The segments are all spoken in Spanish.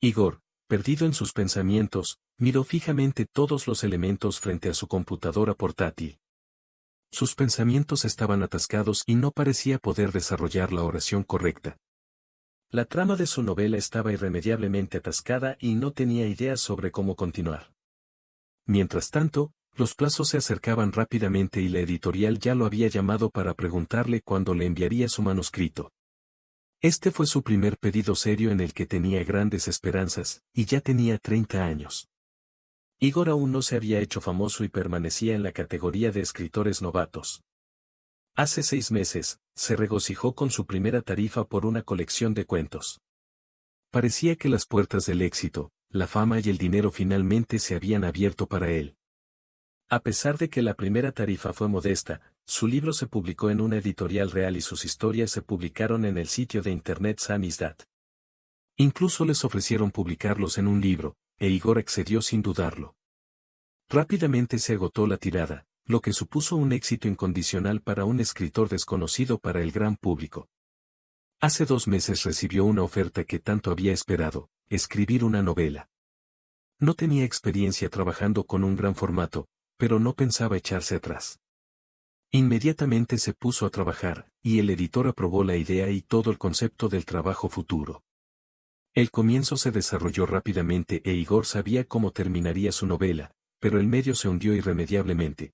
Igor, perdido en sus pensamientos, miró fijamente todos los elementos frente a su computadora portátil. Sus pensamientos estaban atascados y no parecía poder desarrollar la oración correcta. La trama de su novela estaba irremediablemente atascada y no tenía ideas sobre cómo continuar. Mientras tanto, los plazos se acercaban rápidamente y la editorial ya lo había llamado para preguntarle cuándo le enviaría su manuscrito. Este fue su primer pedido serio en el que tenía grandes esperanzas, y ya tenía 30 años. Igor aún no se había hecho famoso y permanecía en la categoría de escritores novatos. Hace 6 meses, se regocijó con su primera tarifa por una colección de cuentos. Parecía que las puertas del éxito, la fama y el dinero finalmente se habían abierto para él. A pesar de que la primera tarifa fue modesta, su libro se publicó en una editorial real y sus historias se publicaron en el sitio de internet Samizdat. Incluso les ofrecieron publicarlos en un libro, e Igor accedió sin dudarlo. Rápidamente se agotó la tirada, lo que supuso un éxito incondicional para un escritor desconocido para el gran público. Hace 2 meses recibió una oferta que tanto había esperado, escribir una novela. No tenía experiencia trabajando con un gran formato, pero no pensaba echarse atrás. Inmediatamente se puso a trabajar, y el editor aprobó la idea y todo el concepto del trabajo futuro. El comienzo se desarrolló rápidamente e Igor sabía cómo terminaría su novela, pero el medio se hundió irremediablemente.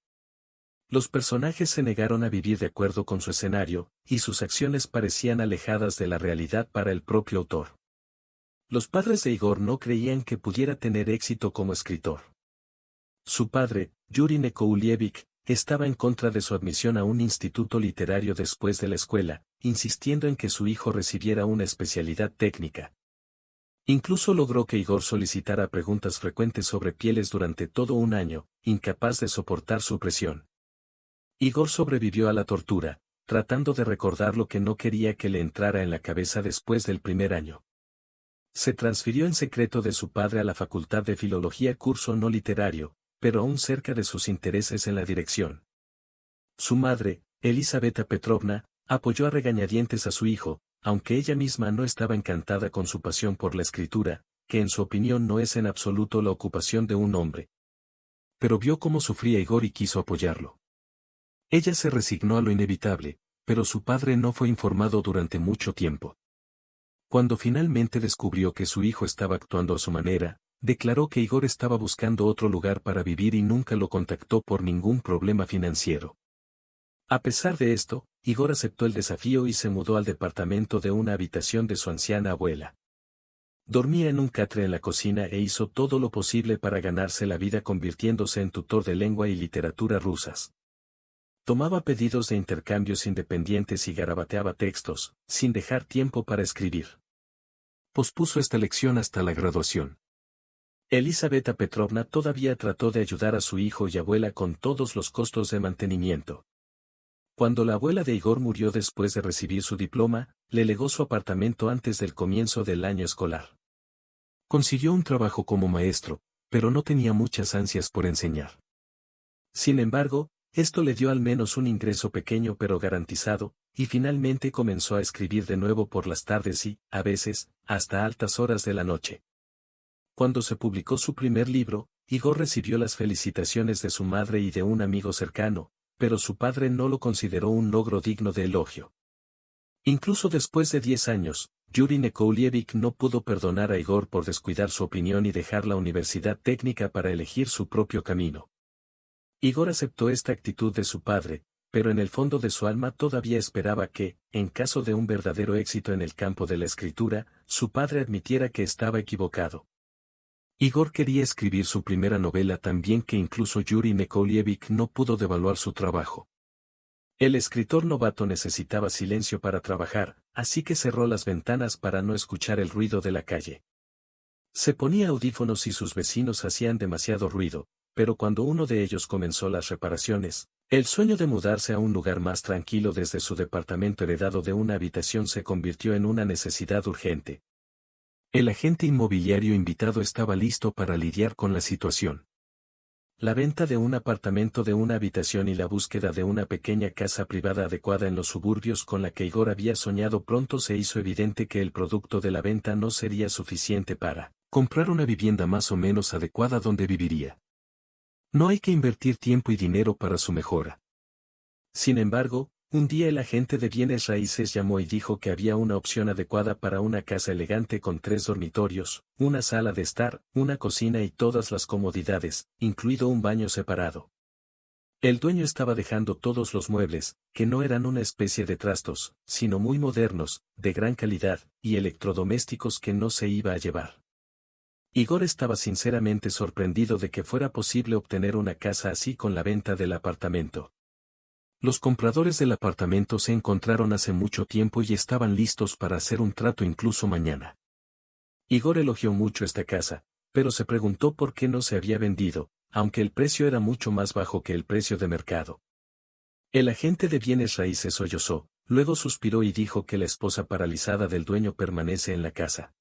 Los personajes se negaron a vivir de acuerdo con su escenario, y sus acciones parecían alejadas de la realidad para el propio autor. Los padres de Igor no creían que pudiera tener éxito como escritor. Su padre, Yuri Nekoulievich, estaba en contra de su admisión a un instituto literario después de la escuela, insistiendo en que su hijo recibiera una especialidad técnica. Incluso logró que Igor solicitara preguntas frecuentes sobre pieles durante todo un año, incapaz de soportar su presión. Igor sobrevivió a la tortura, tratando de recordar lo que no quería que le entrara en la cabeza después del primer año. Se transfirió en secreto de su padre a la Facultad de Filología, curso no literario, pero aún cerca de sus intereses en la dirección. Su madre, Elisaveta Petrovna, apoyó a regañadientes a su hijo, aunque ella misma no estaba encantada con su pasión por la escritura, que en su opinión no es en absoluto la ocupación de un hombre. Pero vio cómo sufría Igor y quiso apoyarlo. Ella se resignó a lo inevitable, pero su padre no fue informado durante mucho tiempo. Cuando finalmente descubrió que su hijo estaba actuando a su manera, declaró que Igor estaba buscando otro lugar para vivir y nunca lo contactó por ningún problema financiero. A pesar de esto, Igor aceptó el desafío y se mudó al departamento de una habitación de su anciana abuela. Dormía en un catre en la cocina e hizo todo lo posible para ganarse la vida convirtiéndose en tutor de lengua y literatura rusas. Tomaba pedidos de intercambios independientes y garabateaba textos, sin dejar tiempo para escribir. Pospuso esta lección hasta la graduación. Elisaveta Petrovna todavía trató de ayudar a su hijo y abuela con todos los costos de mantenimiento. Cuando la abuela de Igor murió después de recibir su diploma, le legó su apartamento antes del comienzo del año escolar. Consiguió un trabajo como maestro, pero no tenía muchas ansias por enseñar. Sin embargo, esto le dio al menos un ingreso pequeño pero garantizado, y finalmente comenzó a escribir de nuevo por las tardes y, a veces, hasta altas horas de la noche. Cuando se publicó su primer libro, Igor recibió las felicitaciones de su madre y de un amigo cercano, pero su padre no lo consideró un logro digno de elogio. Incluso después de 10 años, Yuri Nekoulievich no pudo perdonar a Igor por descuidar su opinión y dejar la universidad técnica para elegir su propio camino. Igor aceptó esta actitud de su padre, pero en el fondo de su alma todavía esperaba que, en caso de un verdadero éxito en el campo de la escritura, su padre admitiera que estaba equivocado. Igor quería escribir su primera novela tan bien que incluso Yuri Nekoulievich no pudo devaluar su trabajo. El escritor novato necesitaba silencio para trabajar, así que cerró las ventanas para no escuchar el ruido de la calle. Se ponía audífonos y sus vecinos hacían demasiado ruido, pero cuando uno de ellos comenzó las reparaciones, el sueño de mudarse a un lugar más tranquilo desde su departamento heredado de una habitación se convirtió en una necesidad urgente. El agente inmobiliario invitado estaba listo para lidiar con la situación. La venta de un apartamento de una habitación y la búsqueda de una pequeña casa privada adecuada en los suburbios con la que Igor había soñado pronto se hizo evidente que el producto de la venta no sería suficiente para Comprar una vivienda más o menos adecuada donde viviría. No hay que invertir tiempo y dinero para su mejora. Sin embargo, un día el agente de bienes raíces llamó y dijo que había una opción adecuada para una casa elegante con 3 dormitorios, una sala de estar, una cocina y todas las comodidades, incluido un baño separado. El dueño estaba dejando todos los muebles, que no eran una especie de trastos, sino muy modernos, de gran calidad, y electrodomésticos que no se iba a llevar. Igor estaba sinceramente sorprendido de que fuera posible obtener una casa así con la venta del apartamento. Los compradores del apartamento se encontraron hace mucho tiempo y estaban listos para hacer un trato incluso mañana. Igor elogió mucho esta casa, pero se preguntó por qué no se había vendido, aunque el precio era mucho más bajo que el precio de mercado. El agente de bienes raíces sollozó, luego suspiró y dijo que la esposa paralizada del dueño permanece en la casa.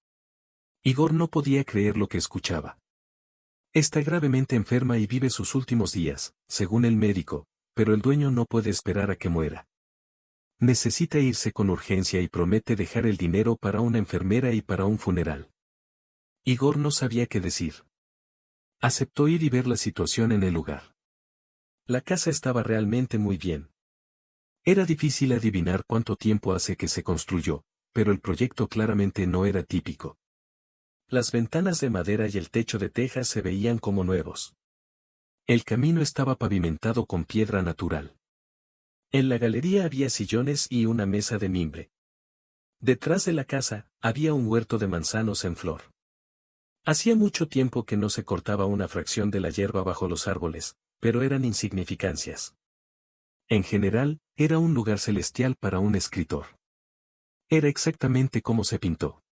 Igor no podía creer lo que escuchaba. Está gravemente enferma y vive sus últimos días, según el médico, pero el dueño no puede esperar a que muera. Necesita irse con urgencia y promete dejar el dinero para una enfermera y para un funeral. Igor no sabía qué decir. Aceptó ir y ver la situación en el lugar. La casa estaba realmente muy bien. Era difícil adivinar cuánto tiempo hace que se construyó, pero el proyecto claramente no era típico. Las ventanas de madera y el techo de tejas se veían como nuevos. El camino estaba pavimentado con piedra natural. En la galería había sillones y una mesa de mimbre. Detrás de la casa, había un huerto de manzanos en flor. Hacía mucho tiempo que no se cortaba una fracción de la hierba bajo los árboles, pero eran insignificancias. En general, era un lugar celestial para un escritor. Era exactamente como se pintó.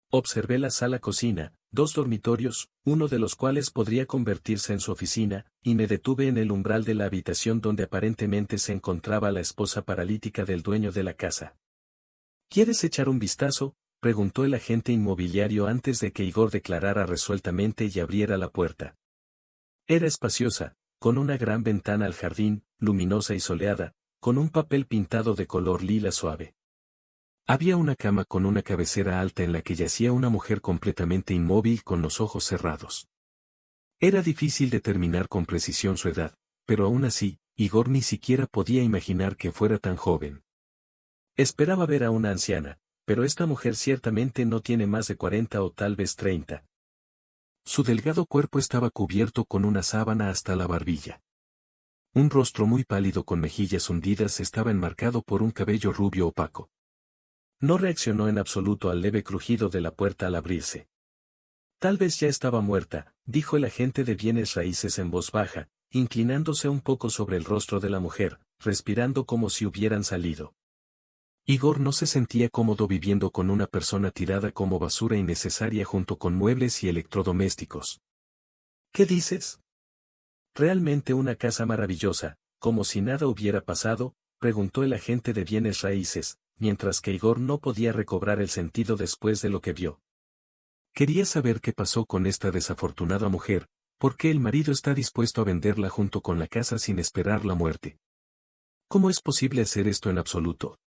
Observé la sala-cocina, 2 dormitorios, uno de los cuales podría convertirse en su oficina, y me detuve en el umbral de la habitación donde aparentemente se encontraba la esposa paralítica del dueño de la casa. ¿Quieres echar un vistazo?, preguntó el agente inmobiliario antes de que Igor declarara resueltamente y abriera la puerta. Era espaciosa, con una gran ventana al jardín, luminosa y soleada, con un papel pintado de color lila suave. Había una cama con una cabecera alta en la que yacía una mujer completamente inmóvil con los ojos cerrados. Era difícil determinar con precisión su edad, pero aún así, Igor ni siquiera podía imaginar que fuera tan joven. Esperaba ver a una anciana, pero esta mujer ciertamente no tiene más de 40 o tal vez 30. Su delgado cuerpo estaba cubierto con una sábana hasta la barbilla. Un rostro muy pálido con mejillas hundidas estaba enmarcado por un cabello rubio opaco. No reaccionó en absoluto al leve crujido de la puerta al abrirse. Tal vez ya estaba muerta, dijo el agente de bienes raíces en voz baja, inclinándose un poco sobre el rostro de la mujer, respirando como si hubieran salido. Igor no se sentía cómodo viviendo con una persona tirada como basura innecesaria junto con muebles y electrodomésticos. ¿Qué dices? ¿Realmente una casa maravillosa, como si nada hubiera pasado?, preguntó el agente de bienes raíces, mientras que Igor no podía recobrar el sentido después de lo que vio. Quería saber qué pasó con esta desafortunada mujer, por qué el marido está dispuesto a venderla junto con la casa sin esperar la muerte. ¿Cómo es posible hacer esto en absoluto?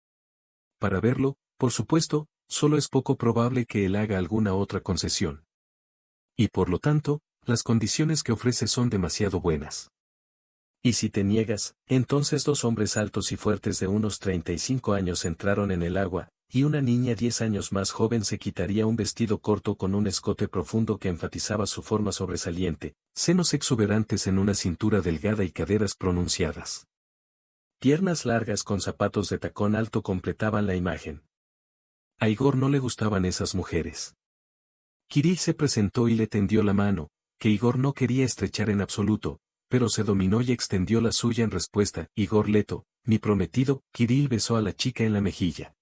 Para verlo, por supuesto, solo es poco probable que él haga alguna otra concesión. Y por lo tanto, las condiciones que ofrece son demasiado buenas. Y si te niegas, entonces 2 hombres altos y fuertes de unos 35 años entraron en el agua, y una niña 10 años más joven se quitaría un vestido corto con un escote profundo que enfatizaba su forma sobresaliente, senos exuberantes en una cintura delgada y caderas pronunciadas. Piernas largas con zapatos de tacón alto completaban la imagen. A Igor no le gustaban esas mujeres. Kirill se presentó y le tendió la mano, que Igor no quería estrechar en absoluto, pero se dominó y extendió la suya en respuesta. Igor Leto, mi prometido. Kirill besó a la chica en la mejilla.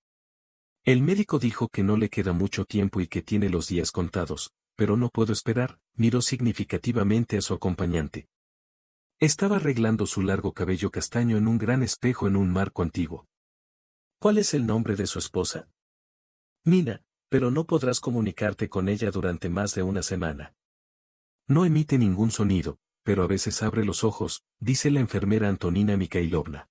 El médico dijo que no le queda mucho tiempo y que tiene los días contados, pero no puedo esperar, miró significativamente a su acompañante. Estaba arreglando su largo cabello castaño en un gran espejo en un marco antiguo. ¿Cuál es el nombre de su esposa? Nina, pero no podrás comunicarte con ella durante más de una semana. No emite ningún sonido, pero a veces abre los ojos, dice la enfermera Antonina Mikhailovna.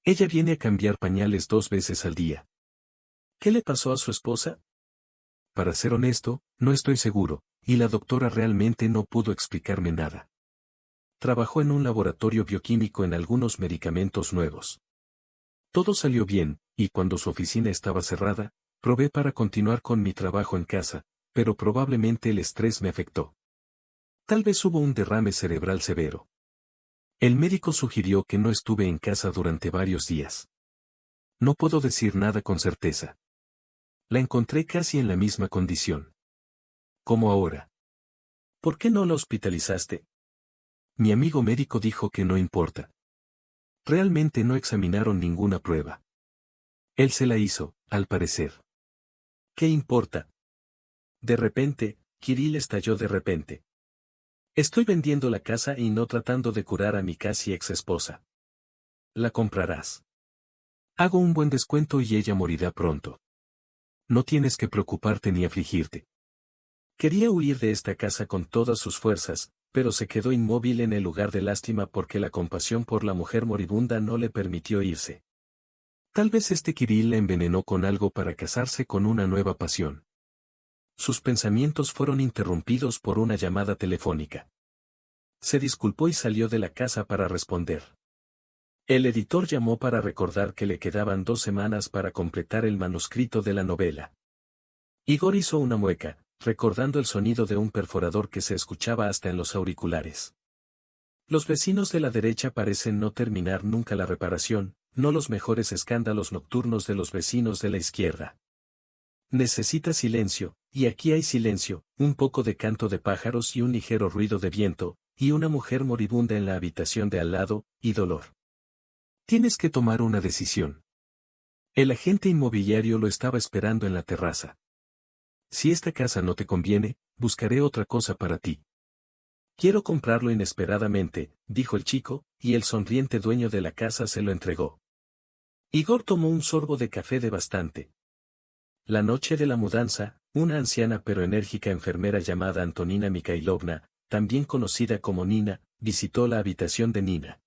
Ella viene a cambiar pañales 2 veces al día. ¿Qué le pasó a su esposa? para ser honesto, no estoy seguro, y la doctora realmente no pudo explicarme nada. Trabajó en un laboratorio bioquímico en algunos medicamentos nuevos. Todo salió bien, y cuando su oficina estaba cerrada, probé para continuar con mi trabajo en casa, pero probablemente el estrés me afectó. Tal vez hubo un derrame cerebral severo. El médico sugirió que no estuve en casa durante varios días. No puedo decir nada con certeza. La encontré casi en la misma condición. Como ahora. ¿Por qué no la hospitalizaste? Mi amigo médico dijo que no importa. Realmente no examinaron ninguna prueba. Él se la hizo, al parecer. ¿Qué importa? De repente, Kirill estalló de repente. Estoy vendiendo la casa y no tratando de curar a mi casi ex esposa. La comprarás. Hago un buen descuento y ella morirá pronto. No tienes que preocuparte ni afligirte. Quería huir de esta casa con todas sus fuerzas, pero se quedó inmóvil en el lugar de lástima porque la compasión por la mujer moribunda no le permitió irse. Tal vez este Kirill la envenenó con algo para casarse con una nueva pasión. Sus pensamientos fueron interrumpidos por una llamada telefónica. Se disculpó y salió de la casa para responder. El editor llamó para recordar que le quedaban 2 semanas para completar el manuscrito de la novela. Igor hizo una mueca, recordando el sonido de un perforador que se escuchaba hasta en los auriculares. Los vecinos de la derecha parecen no terminar nunca la reparación, no los mejores escándalos nocturnos de los vecinos de la izquierda. Necesita silencio, y aquí hay silencio, un poco de canto de pájaros y un ligero ruido de viento, y una mujer moribunda en la habitación de al lado, y dolor. Tienes que tomar una decisión. El agente inmobiliario lo estaba esperando en la terraza. Si esta casa no te conviene, buscaré otra cosa para ti. Quiero comprarlo inesperadamente, dijo el chico, y el sonriente dueño de la casa se lo entregó. Igor tomó un sorbo de café de bastante. La noche de la mudanza, una anciana pero enérgica enfermera llamada Antonina Mikhailovna, también conocida como Nina, visitó la habitación de Nina.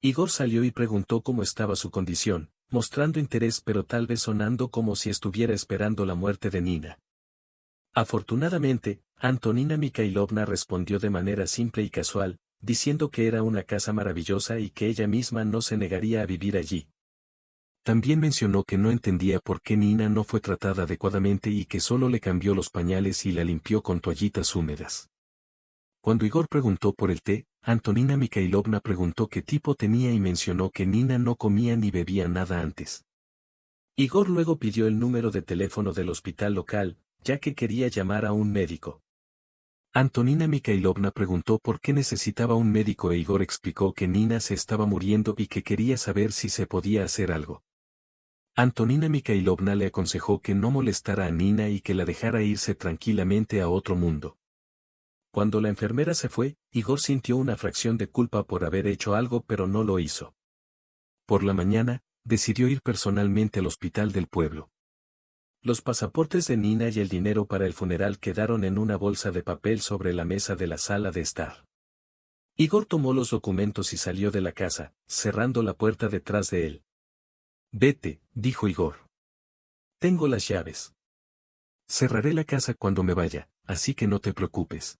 Igor salió y preguntó cómo estaba su condición, mostrando interés pero tal vez sonando como si estuviera esperando la muerte de Nina. Afortunadamente, Antonina Mikhailovna respondió de manera simple y casual, diciendo que era una casa maravillosa y que ella misma no se negaría a vivir allí. También mencionó que no entendía por qué Nina no fue tratada adecuadamente y que solo le cambió los pañales y la limpió con toallitas húmedas. Cuando Igor preguntó por el té, Antonina Mikhailovna preguntó qué tipo tenía y mencionó que Nina no comía ni bebía nada antes. Igor luego pidió el número de teléfono del hospital local, ya que quería llamar a un médico. Antonina Mikhailovna preguntó por qué necesitaba un médico e Igor explicó que Nina se estaba muriendo y que quería saber si se podía hacer algo. Antonina Mikhailovna le aconsejó que no molestara a Nina y que la dejara irse tranquilamente a otro mundo. Cuando la enfermera se fue, Igor sintió una fracción de culpa por haber hecho algo pero no lo hizo. Por la mañana, decidió ir personalmente al hospital del pueblo. Los pasaportes de Nina y el dinero para el funeral quedaron en una bolsa de papel sobre la mesa de la sala de estar. Igor tomó los documentos y salió de la casa, cerrando la puerta detrás de él. Vete, dijo Igor. Tengo las llaves. Cerraré la casa cuando me vaya, así que no te preocupes.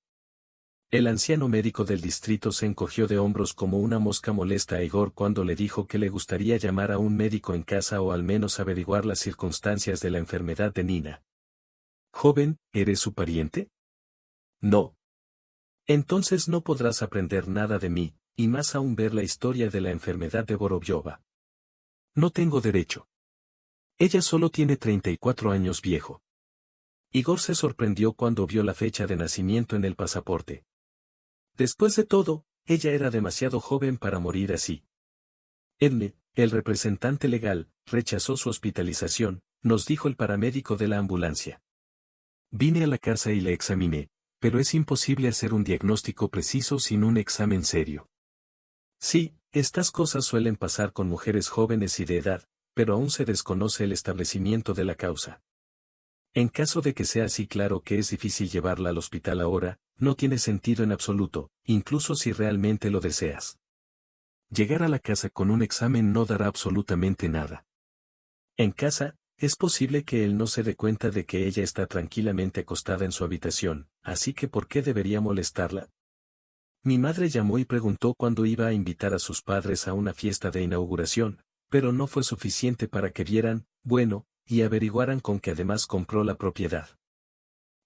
El anciano médico del distrito se encogió de hombros como una mosca molesta a Igor cuando le dijo que le gustaría llamar a un médico en casa o al menos averiguar las circunstancias de la enfermedad de Nina. Joven, ¿eres su pariente? No. Entonces no podrás aprender nada de mí, y más aún ver la historia de la enfermedad de Vorobyova. No tengo derecho. Ella solo tiene 34 años viejo. Igor se sorprendió cuando vio la fecha de nacimiento en el pasaporte. Después de todo, ella era demasiado joven para morir así. Edme, el representante legal, rechazó su hospitalización, nos dijo el paramédico de la ambulancia. Vine a la casa y la examiné, pero es imposible hacer un diagnóstico preciso sin un examen serio. Sí, estas cosas suelen pasar con mujeres jóvenes y de edad, pero aún se desconoce el establecimiento de la causa. En caso de que sea así, claro que es difícil llevarla al hospital ahora, no tiene sentido en absoluto, incluso si realmente lo deseas. Llegar a la casa con un examen no dará absolutamente nada. En casa, Es posible que él no se dé cuenta de que ella está tranquilamente acostada en su habitación, así que ¿por qué debería molestarla? Mi madre llamó y preguntó cuándo iba a invitar a sus padres a una fiesta de inauguración, pero no fue suficiente para que vieran, bueno, y averiguaran con que además compró la propiedad.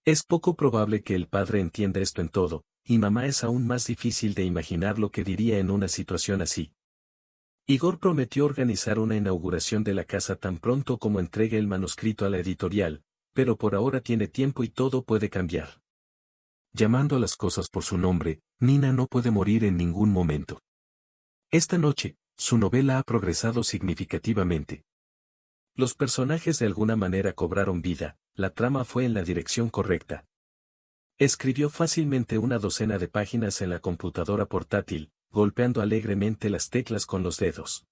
Es poco probable que el padre entienda esto en todo, y mamá es aún más difícil de imaginar lo que diría en una situación así. Igor prometió organizar una inauguración de la casa tan pronto como entregue el manuscrito a la editorial, pero por ahora tiene tiempo y todo puede cambiar. Llamando a las cosas por su nombre, Nina no puede morir en ningún momento. Esta noche, su novela ha progresado significativamente. Los personajes de alguna manera cobraron vida, la trama fue en la dirección correcta. Escribió fácilmente una docena de páginas en la computadora portátil, golpeando alegremente las teclas con los dedos.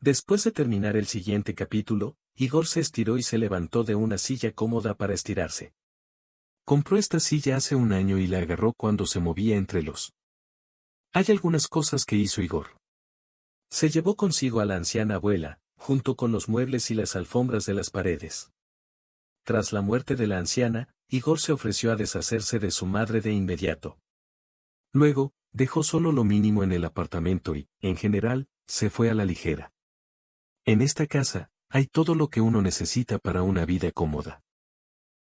Después de terminar el siguiente capítulo, Igor se estiró y se levantó de una silla cómoda para estirarse. Compró esta silla hace un año y la agarró cuando se movía entre los. Hay algunas cosas que hizo Igor. Se llevó consigo a la anciana abuela, junto con los muebles y las alfombras de las paredes. Tras la muerte de la anciana, Igor se ofreció a deshacerse de su madre de inmediato. Luego, dejó solo lo mínimo en el apartamento y, en general, se fue a la ligera. En esta casa, hay todo lo que uno necesita para una vida cómoda.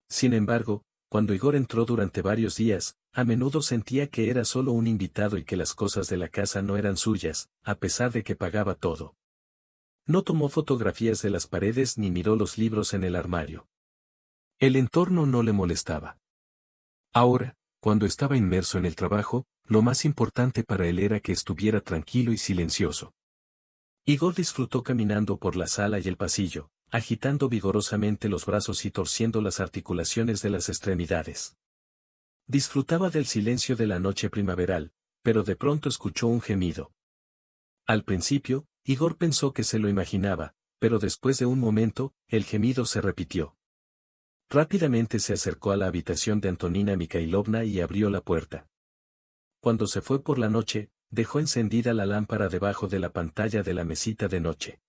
Sin embargo, cuando Igor entró durante varios días, a menudo sentía que era solo un invitado y que las cosas de la casa no eran suyas, a pesar de que pagaba todo. No tomó fotografías de las paredes ni miró los libros en el armario. El entorno no le molestaba. Ahora, cuando estaba inmerso en el trabajo, lo más importante para él era que estuviera tranquilo y silencioso. Igor disfrutó caminando por la sala y el pasillo, agitando vigorosamente los brazos y torciendo las articulaciones de las extremidades. Disfrutaba del silencio de la noche primaveral, pero de pronto escuchó un gemido. Al principio, Igor pensó que se lo imaginaba, pero después de un momento, el gemido se repitió. Rápidamente se acercó a la habitación de Antonina Mikhailovna y abrió la puerta. Cuando se fue por la noche, dejó encendida la lámpara debajo de la pantalla de la mesita de noche.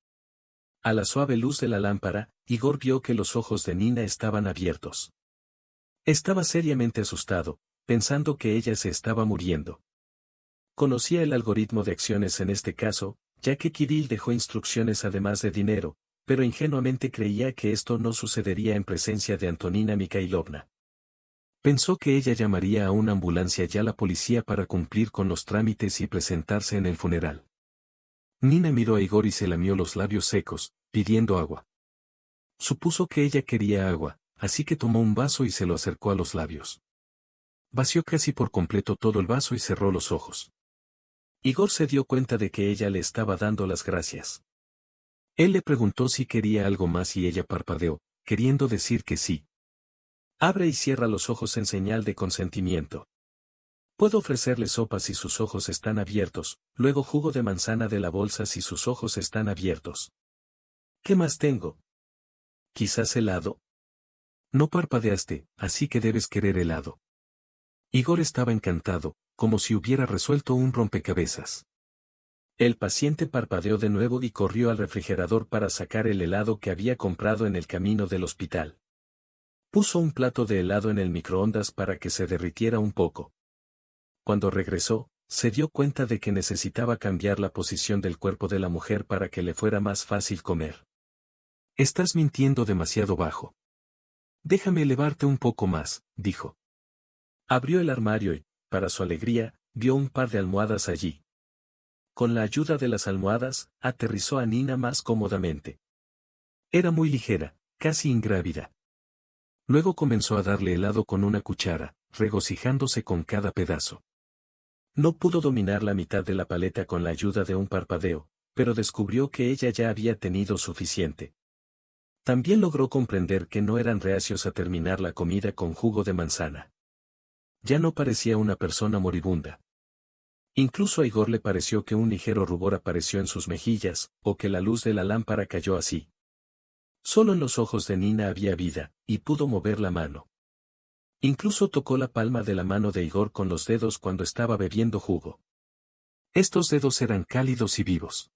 A la suave luz de la lámpara, Igor vio que los ojos de Nina estaban abiertos. Estaba seriamente asustado, pensando que ella se estaba muriendo. Conocía el algoritmo de acciones en este caso, ya que Kirill dejó instrucciones además de dinero, pero ingenuamente creía que esto no sucedería en presencia de Antonina Mikhailovna. Pensó que ella llamaría a una ambulancia y a la policía para cumplir con los trámites y presentarse en el funeral. Nina miró a Igor y se lamió los labios secos, pidiendo agua. Supuso que ella quería agua, así que tomó un vaso y se lo acercó a los labios. Vació casi por completo todo el vaso y cerró los ojos. Igor se dio cuenta de que ella le estaba dando las gracias. Él le preguntó si quería algo más y ella parpadeó, queriendo decir que sí. Abre y cierra los ojos en señal de consentimiento. Puedo ofrecerle sopa si sus ojos están abiertos, luego jugo de manzana de la bolsa si sus ojos están abiertos. ¿Qué más tengo? ¿Quizás helado? No parpadeaste, así que debes querer helado. Igor estaba encantado, como si hubiera resuelto un rompecabezas. El paciente parpadeó de nuevo y corrió al refrigerador para sacar el helado que había comprado en el camino del hospital. Puso un plato de helado en el microondas para que se derritiera un poco. Cuando regresó, se dio cuenta de que necesitaba cambiar la posición del cuerpo de la mujer para que le fuera más fácil comer. Estás mintiendo demasiado bajo. Déjame elevarte un poco más, dijo. Abrió el armario y, para su alegría, vio un par de almohadas allí. Con la ayuda de las almohadas, aterrizó a Nina más cómodamente. Era muy ligera, casi ingrávida. Luego comenzó a darle helado con una cuchara, regocijándose con cada pedazo. No pudo dominar la mitad de la paleta con la ayuda de un parpadeo, pero descubrió que ella ya había tenido suficiente. También logró comprender que no eran reacios a terminar la comida con jugo de manzana. Ya no parecía una persona moribunda. Incluso a Igor le pareció que un ligero rubor apareció en sus mejillas, o que la luz de la lámpara cayó así. Solo en los ojos de Nina había vida, y pudo mover la mano. Incluso tocó la palma de la mano de Igor con los dedos cuando estaba bebiendo jugo. Estos dedos eran cálidos y vivos.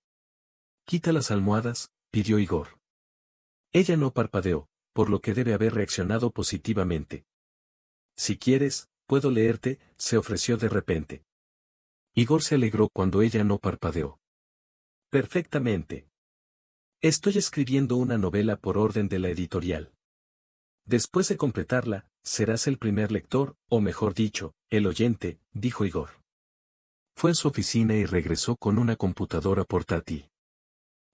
Quita las almohadas, pidió Igor. Ella no parpadeó, por lo que debe haber reaccionado positivamente. Si quieres, puedo leerte, se ofreció de repente. Igor se alegró cuando ella no parpadeó. Perfectamente. Estoy escribiendo una novela por orden de la editorial. Después de completarla, serás el primer lector, o mejor dicho, el oyente, dijo Igor. Fue a su oficina y regresó con una computadora portátil.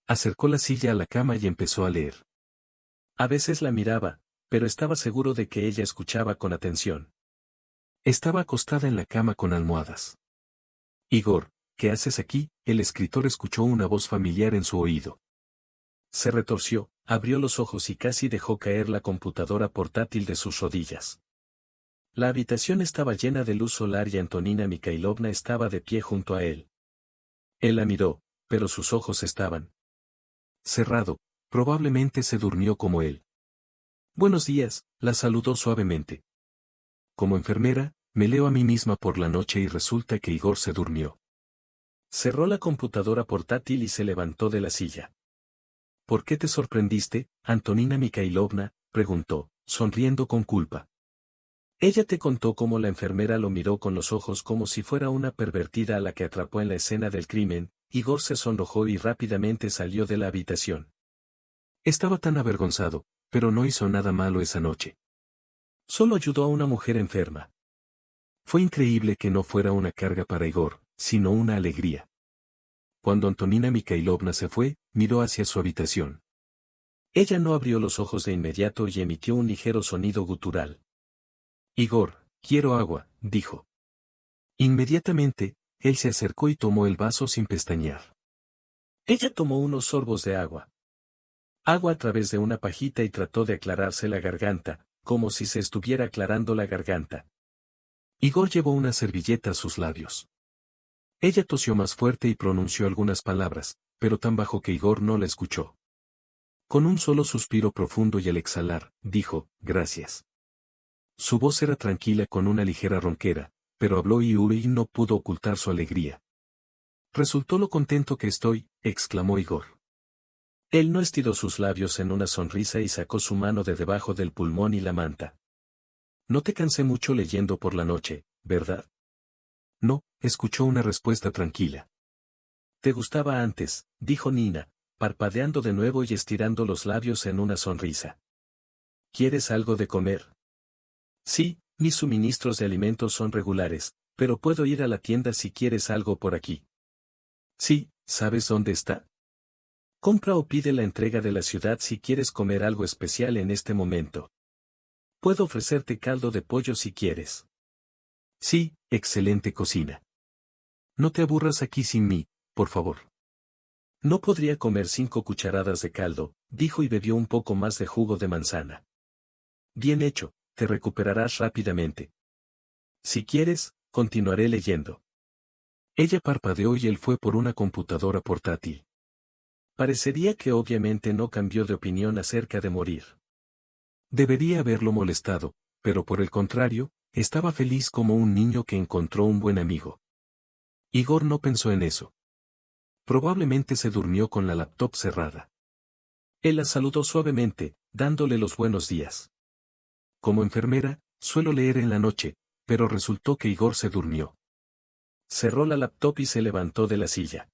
Acercó la silla a la cama y empezó a leer. A veces la miraba, pero estaba seguro de que ella escuchaba con atención. Estaba acostada en la cama con almohadas. Igor, ¿qué haces aquí? El escritor escuchó una voz familiar en su oído. Se retorció, abrió los ojos y casi dejó caer la computadora portátil de sus rodillas. La habitación estaba llena de luz solar y Antonina Mikhailovna estaba de pie junto a él. Él la miró, pero sus ojos estaban cerrado, probablemente se durmió como él. Buenos días, la saludó suavemente. Como enfermera, me leo a mí misma por la noche y resulta que Igor se durmió. Cerró la computadora portátil y se levantó de la silla. ¿Por qué te sorprendiste, Antonina Mikhailovna?, preguntó, sonriendo con culpa. Ella te contó cómo la enfermera lo miró con los ojos como si fuera una pervertida a la que atrapó en la escena del crimen. Igor se sonrojó y rápidamente salió de la habitación. Estaba tan avergonzado, pero no hizo nada malo esa noche. Solo ayudó a una mujer enferma. Fue increíble que no fuera una carga para Igor, sino una alegría. Cuando Antonina Mikhailovna se fue, miró hacia su habitación. Ella no abrió los ojos de inmediato y emitió un ligero sonido gutural. Igor, quiero agua, dijo. Inmediatamente, él se acercó y tomó el vaso sin pestañear. Ella tomó unos sorbos de agua. Agua a través de una pajita y trató de aclararse la garganta, como si se estuviera aclarando la garganta. Igor llevó una servilleta a sus labios. Ella tosió más fuerte y pronunció algunas palabras, pero tan bajo que Igor no la escuchó. Con un solo suspiro profundo y al exhalar, dijo, gracias. Su voz era tranquila con una ligera ronquera, pero habló y Uri no pudo ocultar su alegría. Resultó lo contento que estoy, exclamó Igor. Él no estiró sus labios en una sonrisa y sacó su mano de debajo del pulmón y la manta. No te cansé mucho leyendo por la noche, ¿verdad? No, escuchó una respuesta tranquila. Te gustaba antes, dijo Nina, parpadeando de nuevo y estirando los labios en una sonrisa. ¿Quieres algo de comer? Sí, mis suministros de alimentos son regulares, pero puedo ir a la tienda si quieres algo por aquí. Sí, ¿sabes dónde está? Compra o pide la entrega de la ciudad si quieres comer algo especial en este momento. Puedo ofrecerte caldo de pollo si quieres. Sí, excelente cocina. No te aburras aquí sin mí, por favor. No podría comer 5 cucharadas de caldo, dijo y bebió un poco más de jugo de manzana. Bien hecho, te recuperarás rápidamente. Si quieres, continuaré leyendo. Ella parpadeó y él fue por una computadora portátil. Parecería que obviamente no cambió de opinión acerca de morir. Debería haberlo molestado, pero por el contrario, estaba feliz como un niño que encontró un buen amigo. Igor no pensó en eso. Probablemente se durmió con la laptop cerrada. Él la saludó suavemente, dándole los buenos días. Como enfermera, suelo leer en la noche, pero resultó que Igor se durmió. Cerró la laptop y se levantó de la silla.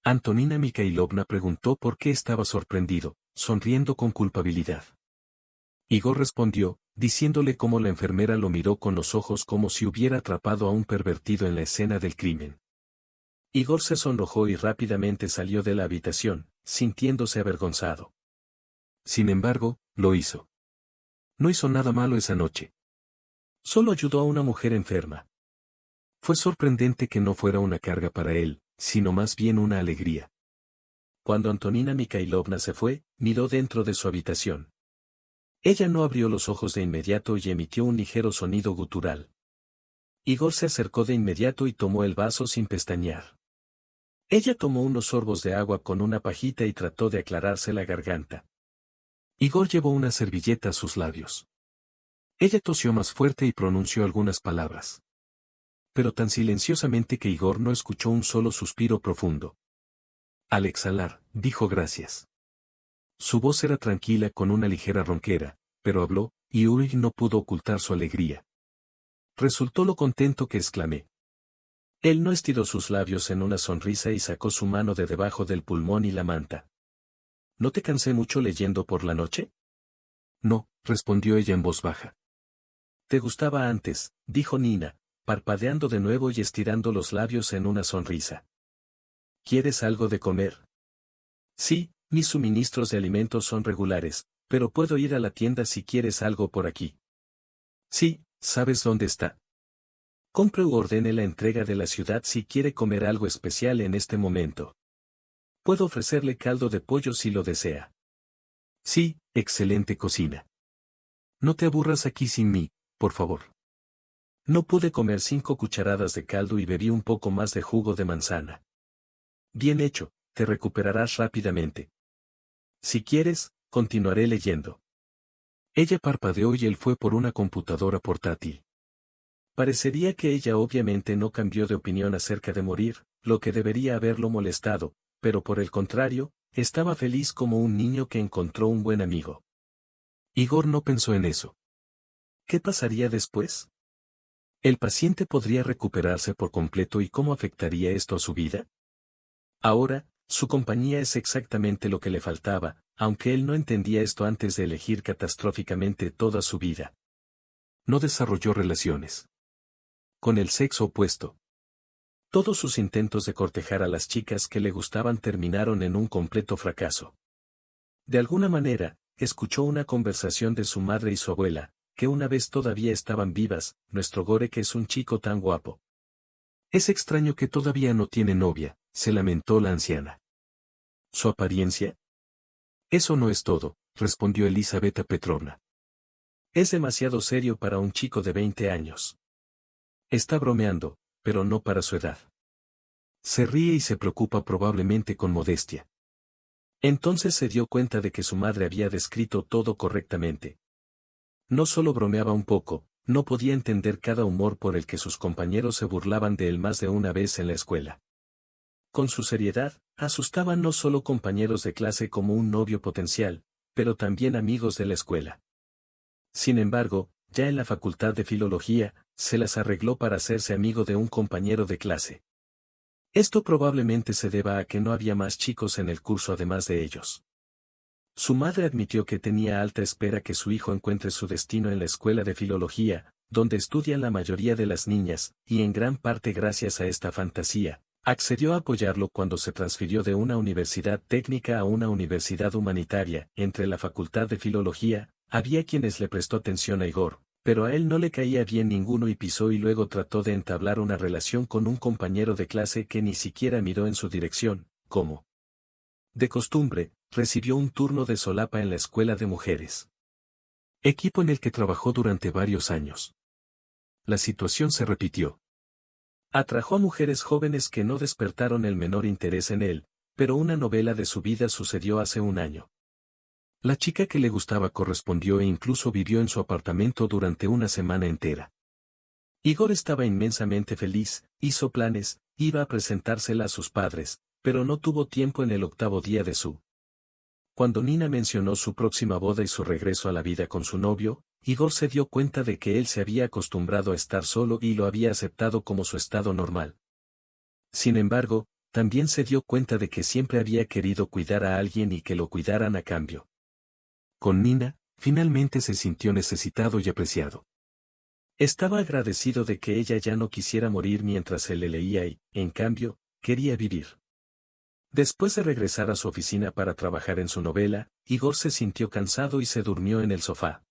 Antonina Mikhailovna preguntó por qué estaba sorprendido, sonriendo con culpabilidad. Igor respondió, diciéndole cómo la enfermera lo miró con los ojos como si hubiera atrapado a un pervertido en la escena del crimen. Igor se sonrojó y rápidamente salió de la habitación, sintiéndose avergonzado. Sin embargo, lo hizo. No hizo nada malo esa noche. Solo ayudó a una mujer enferma. Fue sorprendente que no fuera una carga para él, sino más bien una alegría. Cuando Antonina Mikhailovna se fue, miró dentro de su habitación. Ella no abrió los ojos de inmediato y emitió un ligero sonido gutural. Igor se acercó de inmediato y tomó el vaso sin pestañear. Ella tomó unos sorbos de agua con una pajita y trató de aclararse la garganta. Igor llevó una servilleta a sus labios. Ella tosió más fuerte y pronunció algunas palabras. Pero tan silenciosamente que Igor no escuchó un solo suspiro profundo. Al exhalar, dijo gracias. Su voz era tranquila con una ligera ronquera, pero habló, y Ulrich no pudo ocultar su alegría. Resultó lo contento que exclamé. Él no estiró sus labios en una sonrisa y sacó su mano de debajo del pulmón y la manta. ¿No te cansé mucho leyendo por la noche? No, respondió ella en voz baja. Te gustaba antes, dijo Nina, parpadeando de nuevo y estirando los labios en una sonrisa. ¿Quieres algo de comer? Sí, mis suministros de alimentos son regulares, pero puedo ir a la tienda si quieres algo por aquí. Sí, ¿sabes dónde está? Compre u ordene la entrega de la ciudad si quiere comer algo especial en este momento. Puedo ofrecerle caldo de pollo si lo desea. Sí, excelente cocina. No te aburras aquí sin mí, por favor. No pude comer 5 cucharadas de caldo y bebí un poco más de jugo de manzana. Bien hecho, te recuperarás rápidamente. Si quieres, continuaré leyendo. Ella parpadeó y él fue por una computadora portátil. Parecería que ella obviamente no cambió de opinión acerca de morir, lo que debería haberlo molestado, pero por el contrario, estaba feliz como un niño que encontró un buen amigo. Igor no pensó en eso. ¿Qué pasaría después? ¿El paciente podría recuperarse por completo y cómo afectaría esto a su vida? Ahora, su compañía es exactamente lo que le faltaba, aunque él no entendía esto antes de elegir catastróficamente toda su vida. No desarrolló relaciones con el sexo opuesto. Todos sus intentos de cortejar a las chicas que le gustaban terminaron en un completo fracaso. De alguna manera, escuchó una conversación de su madre y su abuela, que una vez todavía estaban vivas. Nuestro Gorek es un chico tan guapo. Es extraño que todavía no tiene novia, se lamentó la anciana. ¿Su apariencia? Eso no es todo, respondió Elisabetta Petrovna. Es demasiado serio para un chico de 20 años. Está bromeando, pero no para su edad. Se ríe y se preocupa probablemente con modestia. Entonces se dio cuenta de que su madre había descrito todo correctamente. No solo bromeaba un poco, no podía entender cada humor por el que sus compañeros se burlaban de él más de una vez en la escuela. Con su seriedad, asustaban no solo compañeros de clase como un novio potencial, pero también amigos de la escuela. Sin embargo, ya en la facultad de filología, se las arregló para hacerse amigo de un compañero de clase. Esto probablemente se deba a que no había más chicos en el curso además de ellos. Su madre admitió que tenía alta espera que su hijo encuentre su destino en la escuela de filología, donde estudian la mayoría de las niñas, y en gran parte gracias a esta fantasía, accedió a apoyarlo cuando se transfirió de una universidad técnica a una universidad humanitaria. Entre la facultad de filología, había quienes le prestó atención a Igor, pero a él no le caía bien ninguno y pisó y luego trató de entablar una relación con un compañero de clase que ni siquiera miró en su dirección, como de costumbre, recibió un turno de solapa en la escuela de mujeres. Equipo en el que trabajó durante varios años. La situación se repitió. Atrajo a mujeres jóvenes que no despertaron el menor interés en él, pero una novela de su vida sucedió hace un año. La chica que le gustaba correspondió e incluso vivió en su apartamento durante una semana entera. Igor estaba inmensamente feliz, hizo planes, iba a presentársela a sus padres, pero no tuvo tiempo en el 8º día de su. Cuando Nina mencionó su próxima boda y su regreso a la vida con su novio, Igor se dio cuenta de que él se había acostumbrado a estar solo y lo había aceptado como su estado normal. Sin embargo, también se dio cuenta de que siempre había querido cuidar a alguien y que lo cuidaran a cambio. Con Nina, finalmente se sintió necesitado y apreciado. Estaba agradecido de que ella ya no quisiera morir mientras él le leía y, en cambio, quería vivir. Después de regresar a su oficina para trabajar en su novela, Igor se sintió cansado y se durmió en el sofá.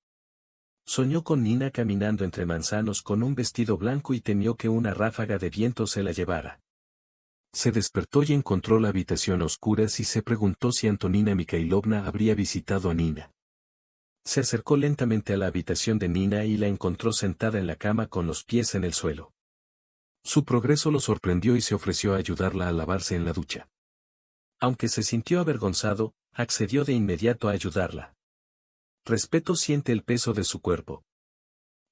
Soñó con Nina caminando entre manzanos con un vestido blanco y temió que una ráfaga de viento se la llevara. Se despertó y encontró la habitación a oscuras y se preguntó si Antonina Mikhailovna habría visitado a Nina. Se acercó lentamente a la habitación de Nina y la encontró sentada en la cama con los pies en el suelo. Su progreso lo sorprendió y se ofreció a ayudarla a lavarse en la ducha. Aunque se sintió avergonzado, accedió de inmediato a ayudarla. Respeto siente el peso de su cuerpo.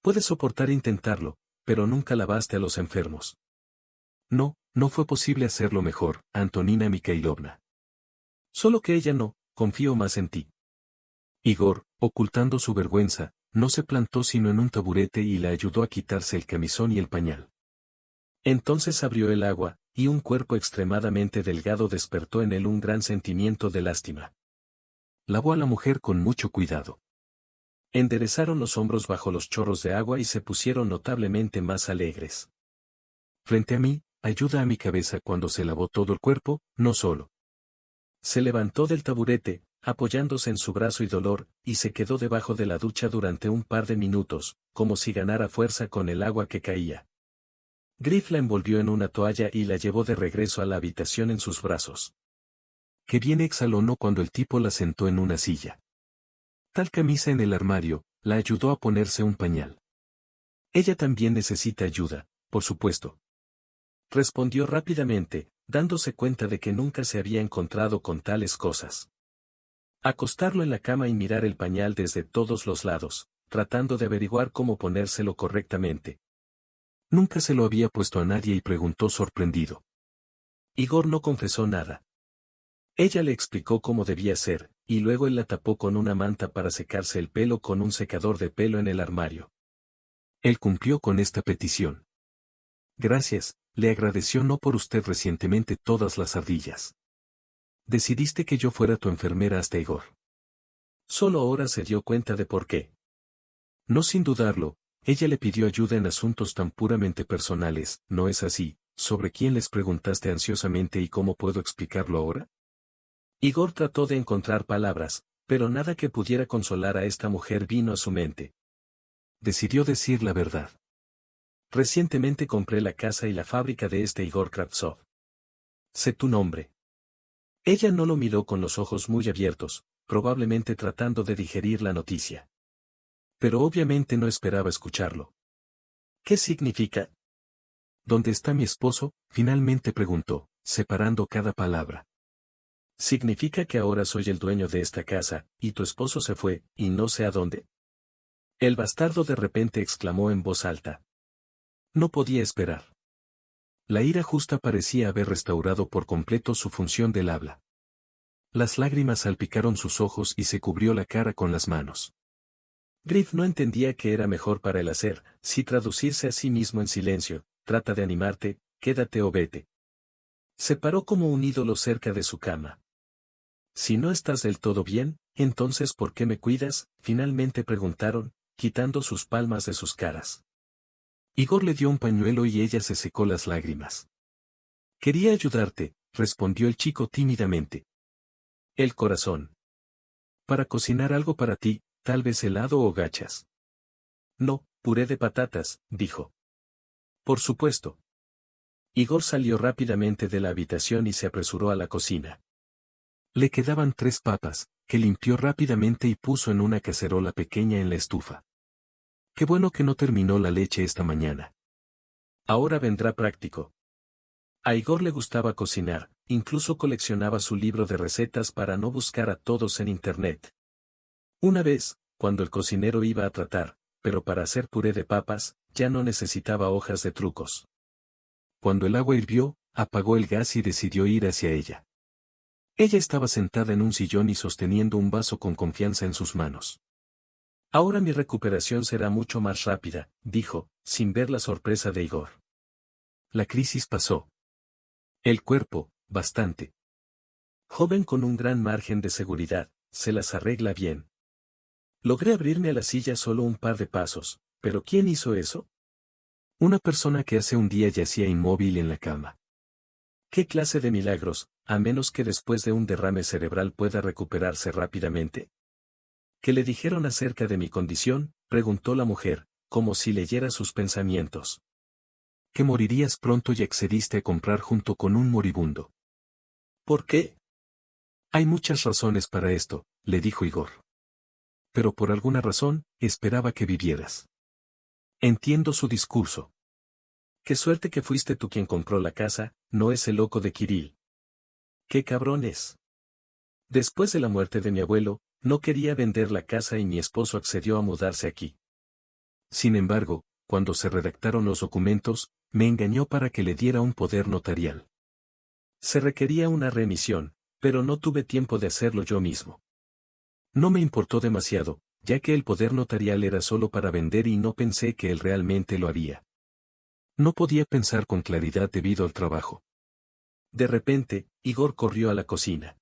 Puede soportar intentarlo, pero nunca lavaste a los enfermos. No, no fue posible hacerlo mejor, Antonina Mikhailovna. Solo que ella no, confío más en ti. Igor, ocultando su vergüenza, no se plantó sino en un taburete y la ayudó a quitarse el camisón y el pañal. Entonces abrió el agua, y un cuerpo extremadamente delgado despertó en él un gran sentimiento de lástima. Lavó a la mujer con mucho cuidado. Enderezaron los hombros bajo los chorros de agua y se pusieron notablemente más alegres. Frente a mí, ayuda a mi cabeza cuando se lavó todo el cuerpo, no solo. Se levantó del taburete, apoyándose en su brazo y dolor, y se quedó debajo de la ducha durante un par de minutos, como si ganara fuerza con el agua que caía. Griff la envolvió en una toalla y la llevó de regreso a la habitación en sus brazos. Qué bien exhaló no cuando el tipo la sentó en una silla. Tal camisa en el armario, la ayudó a ponerse un pañal. Ella también necesita ayuda, por supuesto. Respondió rápidamente, dándose cuenta de que nunca se había encontrado con tales cosas. Acostarlo en la cama y mirar el pañal desde todos los lados, tratando de averiguar cómo ponérselo correctamente. Nunca se lo había puesto a nadie y preguntó sorprendido. Igor no confesó nada. Ella le explicó cómo debía ser, y luego él la tapó con una manta para secarse el pelo con un secador de pelo en el armario. Él cumplió con esta petición. Gracias, le agradeció no por usted recientemente todas las ardillas. Decidiste que yo fuera tu enfermera hasta Igor. Solo ahora se dio cuenta de por qué. No sin dudarlo, ella le pidió ayuda en asuntos tan puramente personales, ¿no es así? ¿Sobre quién les preguntaste ansiosamente y cómo puedo explicarlo ahora? Igor trató de encontrar palabras, pero nada que pudiera consolar a esta mujer vino a su mente. Decidió decir la verdad. Recientemente compré la casa y la fábrica de este Igor Kravtsov. Sé tu nombre. Ella no lo miró con los ojos muy abiertos, probablemente tratando de digerir la noticia. Pero obviamente no esperaba escucharlo. ¿Qué significa? ¿Dónde está mi esposo? Finalmente preguntó, separando cada palabra. Significa que ahora soy el dueño de esta casa, y tu esposo se fue, y no sé a dónde. El bastardo de repente exclamó en voz alta. No podía esperar. La ira justa parecía haber restaurado por completo su función del habla. Las lágrimas salpicaron sus ojos y se cubrió la cara con las manos. Griff no entendía qué era mejor para él hacer, si traducirse a sí mismo en silencio, trata de animarte, quédate o vete. Se paró como un ídolo cerca de su cama. Si no estás del todo bien, entonces ¿por qué me cuidas? Finalmente preguntaron, quitando sus palmas de sus caras. Igor le dio un pañuelo y ella se secó las lágrimas. Quería ayudarte, respondió el chico tímidamente. El corazón. Para cocinar algo para ti, tal vez helado o gachas. No, puré de patatas, dijo. Por supuesto. Igor salió rápidamente de la habitación y se apresuró a la cocina. Le quedaban 3 papas, que limpió rápidamente y puso en una cacerola pequeña en la estufa. Qué bueno que no terminó la leche esta mañana. Ahora vendrá práctico. A Igor le gustaba cocinar, incluso coleccionaba su libro de recetas para no buscar a todos en internet. Una vez, cuando el cocinero iba a tratar, pero para hacer puré de papas, ya no necesitaba hojas de trucos. Cuando el agua hirvió, apagó el gas y decidió ir hacia ella. Ella estaba sentada en un sillón y sosteniendo un vaso con confianza en sus manos. Ahora mi recuperación será mucho más rápida, dijo, sin ver la sorpresa de Igor. La crisis pasó. El cuerpo, bastante joven con un gran margen de seguridad, se las arregla bien. Logré abrirme a la silla solo un par de pasos, pero ¿quién hizo eso? Una persona que hace un día yacía inmóvil en la cama. ¿Qué clase de milagros, a menos que después de un derrame cerebral pueda recuperarse rápidamente? ¿Qué le dijeron acerca de mi condición?, preguntó la mujer, como si leyera sus pensamientos. Que morirías pronto y accediste a comprar junto con un moribundo. ¿Por qué? Hay muchas razones para esto, le dijo Igor. Pero por alguna razón, esperaba que vivieras. Entiendo su discurso. Qué suerte que fuiste tú quien compró la casa, no ese loco de Kirill. ¡Qué cabrón es! Después de la muerte de mi abuelo, no quería vender la casa y mi esposo accedió a mudarse aquí. Sin embargo, cuando se redactaron los documentos, me engañó para que le diera un poder notarial. Se requería una remisión, Pero no tuve tiempo de hacerlo yo mismo. No me importó demasiado, ya que el poder notarial era solo para vender y no pensé que él realmente lo haría. No podía pensar con claridad debido al trabajo. De repente, Igor corrió a la cocina.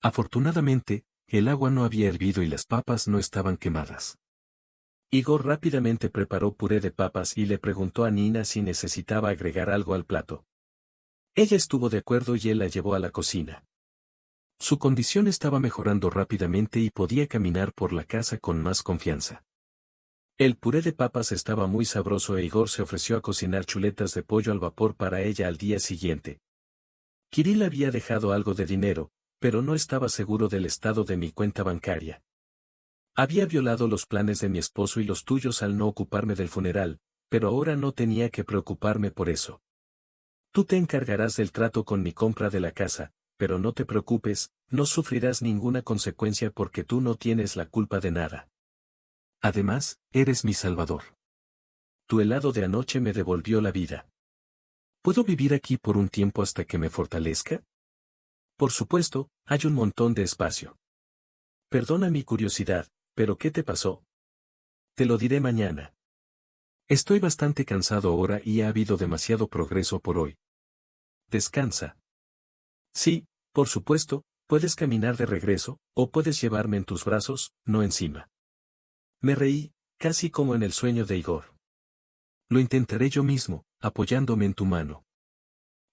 Afortunadamente, el agua no había hervido y las papas no estaban quemadas. Igor rápidamente preparó puré de papas y le preguntó a Nina si necesitaba agregar algo al plato. Ella estuvo de acuerdo y él la llevó a la cocina. Su condición estaba mejorando rápidamente y podía caminar por la casa con más confianza. El puré de papas estaba muy sabroso e Igor se ofreció a cocinar chuletas de pollo al vapor para ella al día siguiente. Kirill había dejado algo de dinero, pero no estaba seguro del estado de mi cuenta bancaria. Había violado los planes de mi esposo y los tuyos al no ocuparme del funeral, pero ahora no tenía que preocuparme por eso. Tú te encargarás del trato con mi compra de la casa, pero no te preocupes, no sufrirás ninguna consecuencia porque tú no tienes la culpa de nada. Además, eres mi salvador. Tu helado de anoche me devolvió la vida. ¿Puedo vivir aquí por un tiempo hasta que me fortalezca? Por supuesto, hay un montón de espacio. Perdona mi curiosidad, pero ¿qué te pasó? Te lo diré mañana. Estoy bastante cansado ahora y ha habido demasiado progreso por hoy. Descansa. Sí, por supuesto, puedes caminar de regreso, o puedes llevarme en tus brazos, no encima. Me reí, casi como en el sueño de Igor. Lo intentaré yo mismo, apoyándome en tu mano.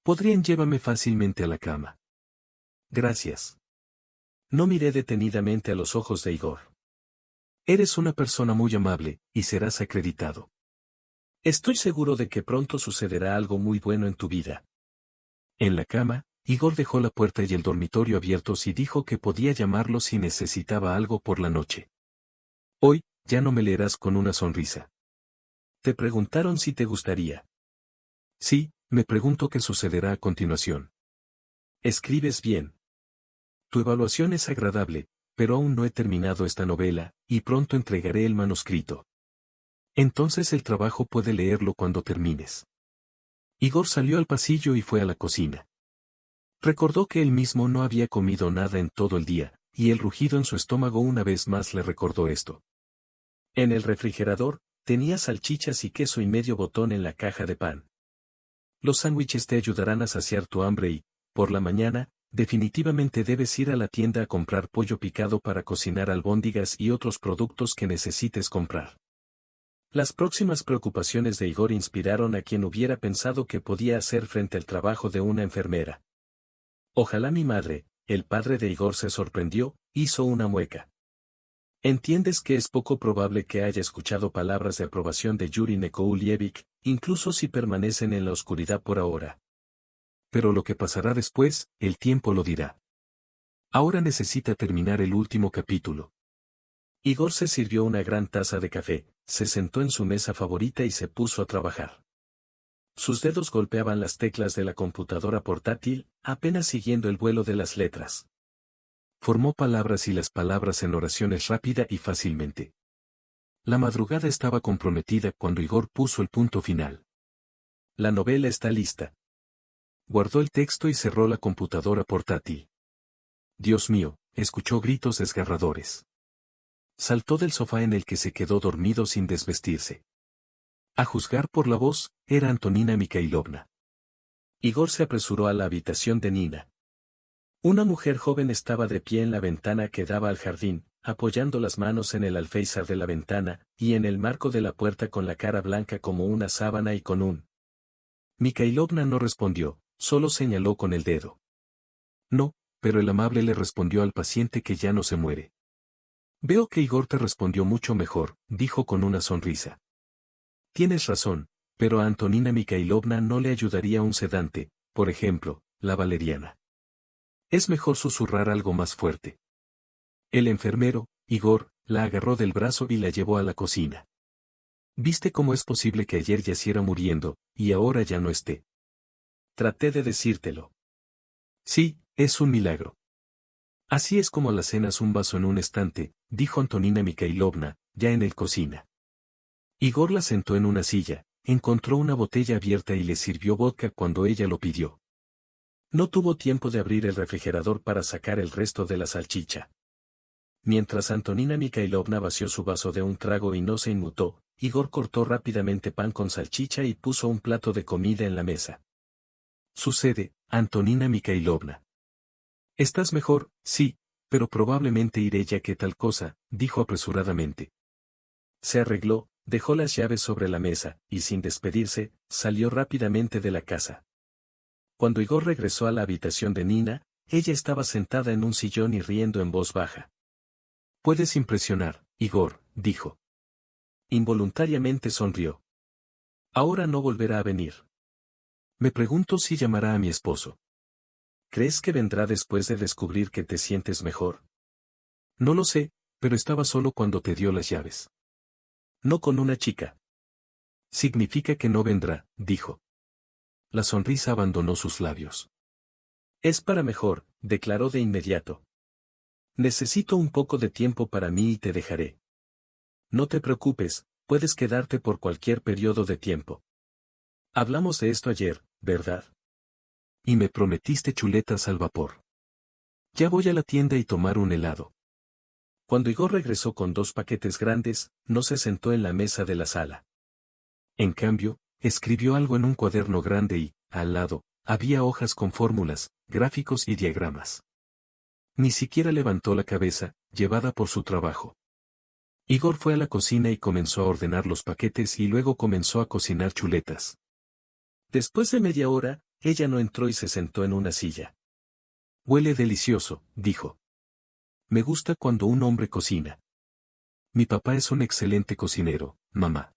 Podrían llevarme fácilmente a la cama. Gracias. No miré detenidamente a los ojos de Igor. Eres una persona muy amable, y serás acreditado. Estoy seguro de que pronto sucederá algo muy bueno en tu vida. En la cama, Igor dejó la puerta y el dormitorio abiertos y dijo que podía llamarlo si necesitaba algo por la noche. Hoy, ya no me leerás con una sonrisa. Te preguntaron si te gustaría. Sí, me pregunto qué sucederá a continuación. Escribes bien. Tu evaluación es agradable, pero aún no he terminado esta novela, y pronto entregaré el manuscrito. Entonces el trabajo puede leerlo cuando termines. Igor salió al pasillo y fue a la cocina. Recordó que él mismo no había comido nada en todo el día, y el rugido en su estómago una vez más le recordó esto. En el refrigerador, tenía salchichas y queso y medio botón en la caja de pan. Los sándwiches te ayudarán a saciar tu hambre y, por la mañana, definitivamente debes ir a la tienda a comprar pollo picado para cocinar albóndigas y otros productos que necesites comprar. Las próximas preocupaciones de Igor inspiraron a quien hubiera pensado que podía hacer frente al trabajo de una enfermera. Ojalá mi madre, el padre de Igor se sorprendió, hizo una mueca. Entiendes que es poco probable que haya escuchado palabras de aprobación de Yuri Nekoulievich, incluso si permanecen en la oscuridad por ahora. Pero lo que pasará después, el tiempo lo dirá. Ahora necesita terminar el último capítulo. Igor se sirvió una gran taza de café, se sentó en su mesa favorita y se puso a trabajar. Sus dedos golpeaban las teclas de la computadora portátil, apenas siguiendo el vuelo de las letras. Formó palabras y las palabras en oraciones rápida y fácilmente. La madrugada estaba comprometida cuando Igor puso el punto final. La novela está lista. Guardó el texto y cerró la computadora portátil. Dios mío, escuchó gritos desgarradores. Saltó del sofá en el que se quedó dormido sin desvestirse. A juzgar por la voz, era Antonina Mikhailovna. Igor se apresuró a la habitación de Nina. Una mujer joven estaba de pie en la ventana que daba al jardín, apoyando las manos en el alféizar de la ventana, y en el marco de la puerta con la cara blanca como una sábana y con un. Mikhailovna no respondió, solo señaló con el dedo. No, pero el amable le respondió al paciente que ya no se muere. Veo que Igor te respondió mucho mejor, dijo con una sonrisa. Tienes razón, pero a Antonina Mikhailovna no le ayudaría un sedante, por ejemplo, la valeriana. Es mejor susurrar algo más fuerte. El enfermero, Igor, la agarró del brazo y la llevó a la cocina. ¿Viste cómo es posible que ayer yaciera muriendo, y ahora ya no esté? Traté de decírtelo. Sí, es un milagro. Así es como alacenas un vaso en un estante, dijo Antonina Mikhailovna, ya en el cocina. Igor la sentó en una silla, encontró una botella abierta y le sirvió vodka cuando ella lo pidió. No tuvo tiempo de abrir el refrigerador para sacar el resto de la salchicha. Mientras Antonina Mikhailovna vació su vaso de un trago y no se inmutó, Igor cortó rápidamente pan con salchicha y puso un plato de comida en la mesa. Sucede, Antonina Mikhailovna. ¿Estás mejor? Sí, pero probablemente iré ya que tal cosa, dijo apresuradamente. Se arregló, dejó las llaves sobre la mesa, y sin despedirse, salió rápidamente de la casa. Cuando Igor regresó a la habitación de Nina, ella estaba sentada en un sillón y riendo en voz baja. Puedes impresionar, Igor, dijo. Involuntariamente sonrió. Ahora no volverá a venir. Me pregunto si llamará a mi esposo. ¿Crees que vendrá después de descubrir que te sientes mejor? No lo sé, pero estaba solo cuando te dio las llaves. No con una chica. Significa que no vendrá, dijo. La sonrisa abandonó sus labios. Es para mejor, declaró de inmediato. Necesito un poco de tiempo para mí y te dejaré. No te preocupes, puedes quedarte por cualquier periodo de tiempo. Hablamos de esto ayer, ¿verdad? Y me prometiste chuletas al vapor. Ya voy a la tienda y tomar un helado. Cuando Igor regresó con 2 paquetes grandes, no se sentó en la mesa de la sala. En cambio, escribió algo en un cuaderno grande y, al lado, había hojas con fórmulas, gráficos y diagramas. Ni siquiera levantó la cabeza, llevada por su trabajo. Igor fue a la cocina y comenzó a ordenar los paquetes y luego comenzó a cocinar chuletas. Después de media hora, ella no entró y se sentó en una silla. Huele delicioso, dijo. Me gusta cuando un hombre cocina. Mi papá es un excelente cocinero, mamá.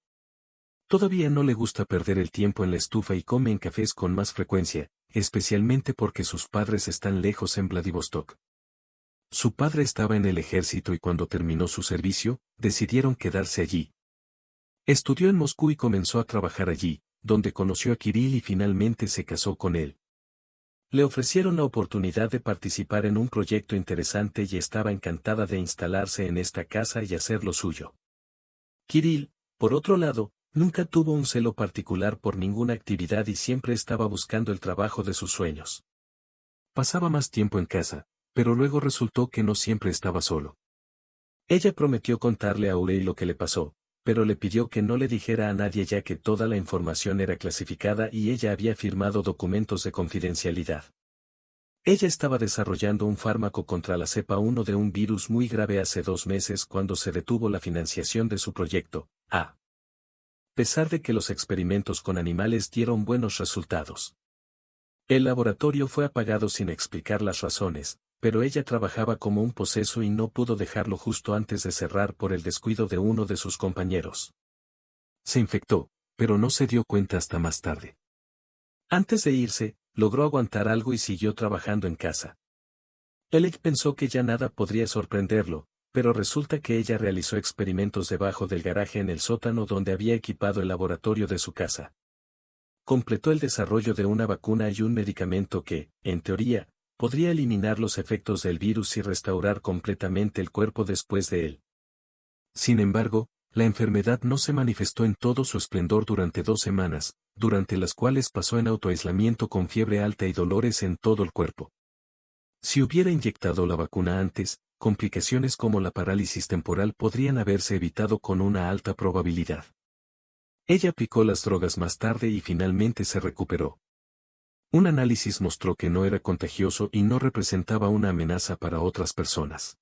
Todavía no le gusta perder el tiempo en la estufa y come en cafés con más frecuencia, especialmente porque sus padres están lejos en Vladivostok. Su padre estaba en el ejército y cuando terminó su servicio, decidieron quedarse allí. Estudió en Moscú y comenzó a trabajar allí, donde conoció a Kirill y finalmente se casó con él. Le ofrecieron la oportunidad de participar en un proyecto interesante y estaba encantada de instalarse en esta casa y hacer lo suyo. Kirill, por otro lado, nunca tuvo un celo particular por ninguna actividad y siempre estaba buscando el trabajo de sus sueños. Pasaba más tiempo en casa, pero luego resultó que no siempre estaba solo. Ella prometió contarle a Urey lo que le pasó, pero le pidió que no le dijera a nadie ya que toda la información era clasificada y ella había firmado documentos de confidencialidad. Ella estaba desarrollando un fármaco contra la cepa 1 de un virus muy grave hace 2 meses cuando se detuvo la financiación de su proyecto, a pesar de que los experimentos con animales dieron buenos resultados. El laboratorio fue apagado sin explicar las razones, pero ella trabajaba como un poseso y no pudo dejarlo justo antes de cerrar por el descuido de uno de sus compañeros. Se infectó, pero no se dio cuenta hasta más tarde. Antes de irse, logró aguantar algo y siguió trabajando en casa. Elec pensó que ya nada podría sorprenderlo, pero resulta que ella realizó experimentos debajo del garaje en el sótano donde había equipado el laboratorio de su casa. Completó el desarrollo de una vacuna y un medicamento que, en teoría, podría eliminar los efectos del virus y restaurar completamente el cuerpo después de él. Sin embargo, la enfermedad no se manifestó en todo su esplendor durante 2 semanas, durante las cuales pasó en autoaislamiento con fiebre alta y dolores en todo el cuerpo. Si hubiera inyectado la vacuna antes, complicaciones como la parálisis temporal podrían haberse evitado con una alta probabilidad. Ella aplicó las drogas más tarde y finalmente se recuperó. Un análisis mostró que no era contagioso y no representaba una amenaza para otras personas.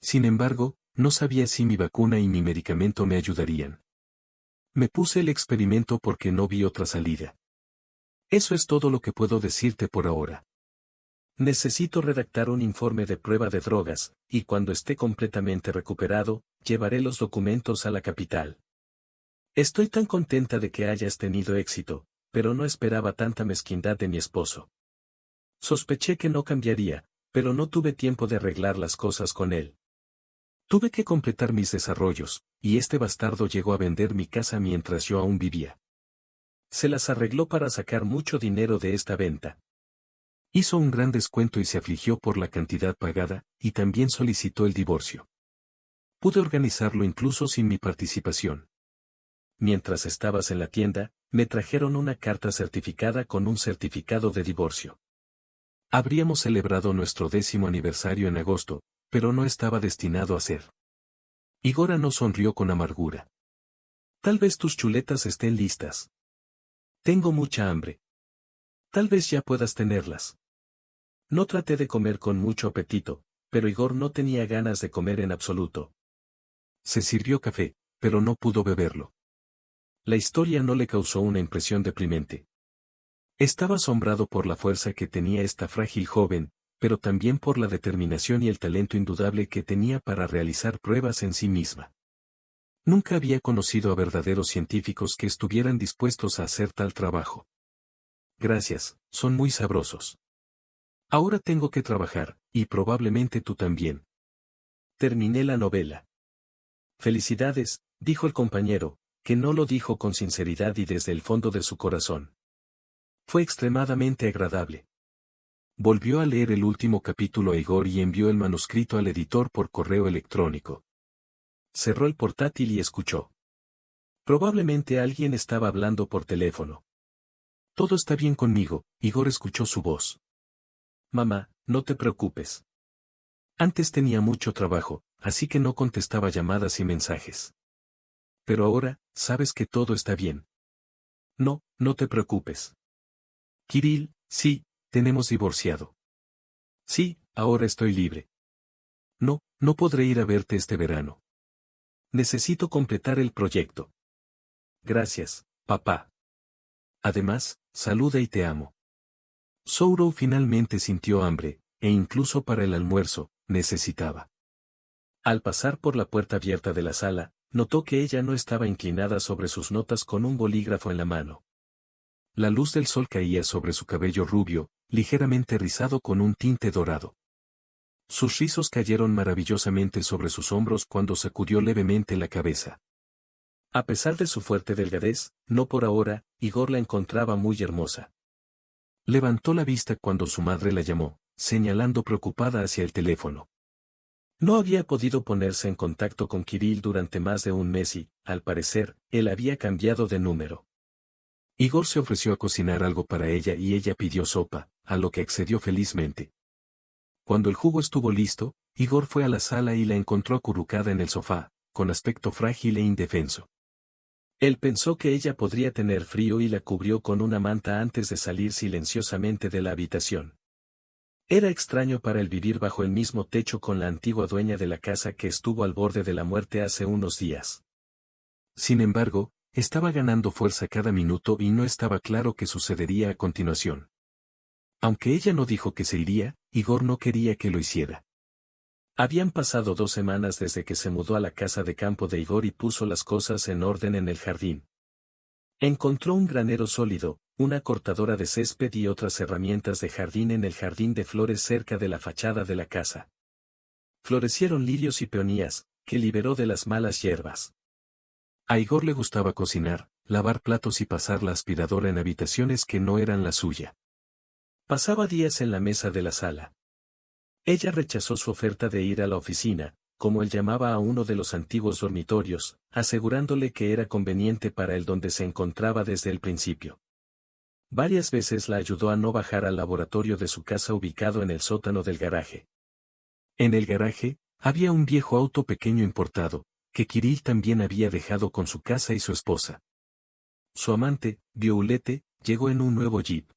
Sin embargo, no sabía si mi vacuna y mi medicamento me ayudarían. Me puse el experimento porque no vi otra salida. Eso es todo lo que puedo decirte por ahora. Necesito redactar un informe de prueba de drogas, y cuando esté completamente recuperado, llevaré los documentos a la capital. Estoy tan contenta de que hayas tenido éxito, pero no esperaba tanta mezquindad de mi esposo. Sospeché que no cambiaría, pero no tuve tiempo de arreglar las cosas con él. Tuve que completar mis desarrollos, y este bastardo llegó a vender mi casa mientras yo aún vivía. Se las arregló para sacar mucho dinero de esta venta. Hizo un gran descuento y se afligió por la cantidad pagada, y también solicitó el divorcio. Pude organizarlo incluso sin mi participación. Mientras estabas en la tienda, me trajeron una carta certificada con un certificado de divorcio. Habríamos celebrado nuestro 10º aniversario en agosto, pero no estaba destinado a ser. Igor no sonrió con amargura. Tal vez tus chuletas estén listas. Tengo mucha hambre. Tal vez ya puedas tenerlas. No traté de comer con mucho apetito, pero Igor no tenía ganas de comer en absoluto. Se sirvió café, pero no pudo beberlo. La historia no le causó una impresión deprimente. Estaba asombrado por la fuerza que tenía esta frágil joven, pero también por la determinación y el talento indudable que tenía para realizar pruebas en sí misma. Nunca había conocido a verdaderos científicos que estuvieran dispuestos a hacer tal trabajo. Gracias, son muy sabrosos. Ahora tengo que trabajar, y probablemente tú también. Terminé la novela. Felicidades, dijo el compañero, que no lo dijo con sinceridad y desde el fondo de su corazón. Fue extremadamente agradable. Volvió a leer el último capítulo a Igor y envió el manuscrito al editor por correo electrónico. Cerró el portátil y escuchó. Probablemente alguien estaba hablando por teléfono. Todo está bien conmigo, Igor escuchó su voz. Mamá, no te preocupes. Antes tenía mucho trabajo, así que no contestaba llamadas y mensajes. Pero ahora, sabes que todo está bien. No, no te preocupes. Kirill, sí, tenemos divorciado. Sí, ahora estoy libre. No, no podré ir a verte este verano. Necesito completar el proyecto. Gracias, papá. Además, saluda y te amo. Souro finalmente sintió hambre, e incluso para el almuerzo, necesitaba. Al pasar por la puerta abierta de la sala, notó que ella no estaba inclinada sobre sus notas con un bolígrafo en la mano. La luz del sol caía sobre su cabello rubio, ligeramente rizado con un tinte dorado. Sus rizos cayeron maravillosamente sobre sus hombros cuando sacudió levemente la cabeza. A pesar de su fuerte delgadez, no por ahora, Igor la encontraba muy hermosa. Levantó la vista cuando su madre la llamó, señalando preocupada hacia el teléfono. No había podido ponerse en contacto con Kirill durante más de un mes y, al parecer, él había cambiado de número. Igor se ofreció a cocinar algo para ella y ella pidió sopa, a lo que accedió felizmente. Cuando el jugo estuvo listo, Igor fue a la sala y la encontró acurrucada en el sofá, con aspecto frágil e indefenso. Él pensó que ella podría tener frío y la cubrió con una manta antes de salir silenciosamente de la habitación. Era extraño para él vivir bajo el mismo techo con la antigua dueña de la casa que estuvo al borde de la muerte hace unos días. Sin embargo, estaba ganando fuerza cada minuto y no estaba claro qué sucedería a continuación. Aunque ella no dijo que se iría, Igor no quería que lo hiciera. Habían pasado 2 semanas desde que se mudó a la casa de campo de Igor y puso las cosas en orden en el jardín. Encontró un granero sólido, una cortadora de césped y otras herramientas de jardín en el jardín de flores cerca de la fachada de la casa. Florecieron lirios y peonías, que liberó de las malas hierbas. A Igor le gustaba cocinar, lavar platos y pasar la aspiradora en habitaciones que no eran la suya. Pasaba días en la mesa de la sala. Ella rechazó su oferta de ir a la oficina, como él llamaba a uno de los antiguos dormitorios, asegurándole que era conveniente para él donde se encontraba desde el principio. Varias veces la ayudó a no bajar al laboratorio de su casa ubicado en el sótano del garaje. En el garaje, había un viejo auto pequeño importado, que Kirill también había dejado con su casa y su esposa. Su amante, Violette, llegó en un nuevo jeep.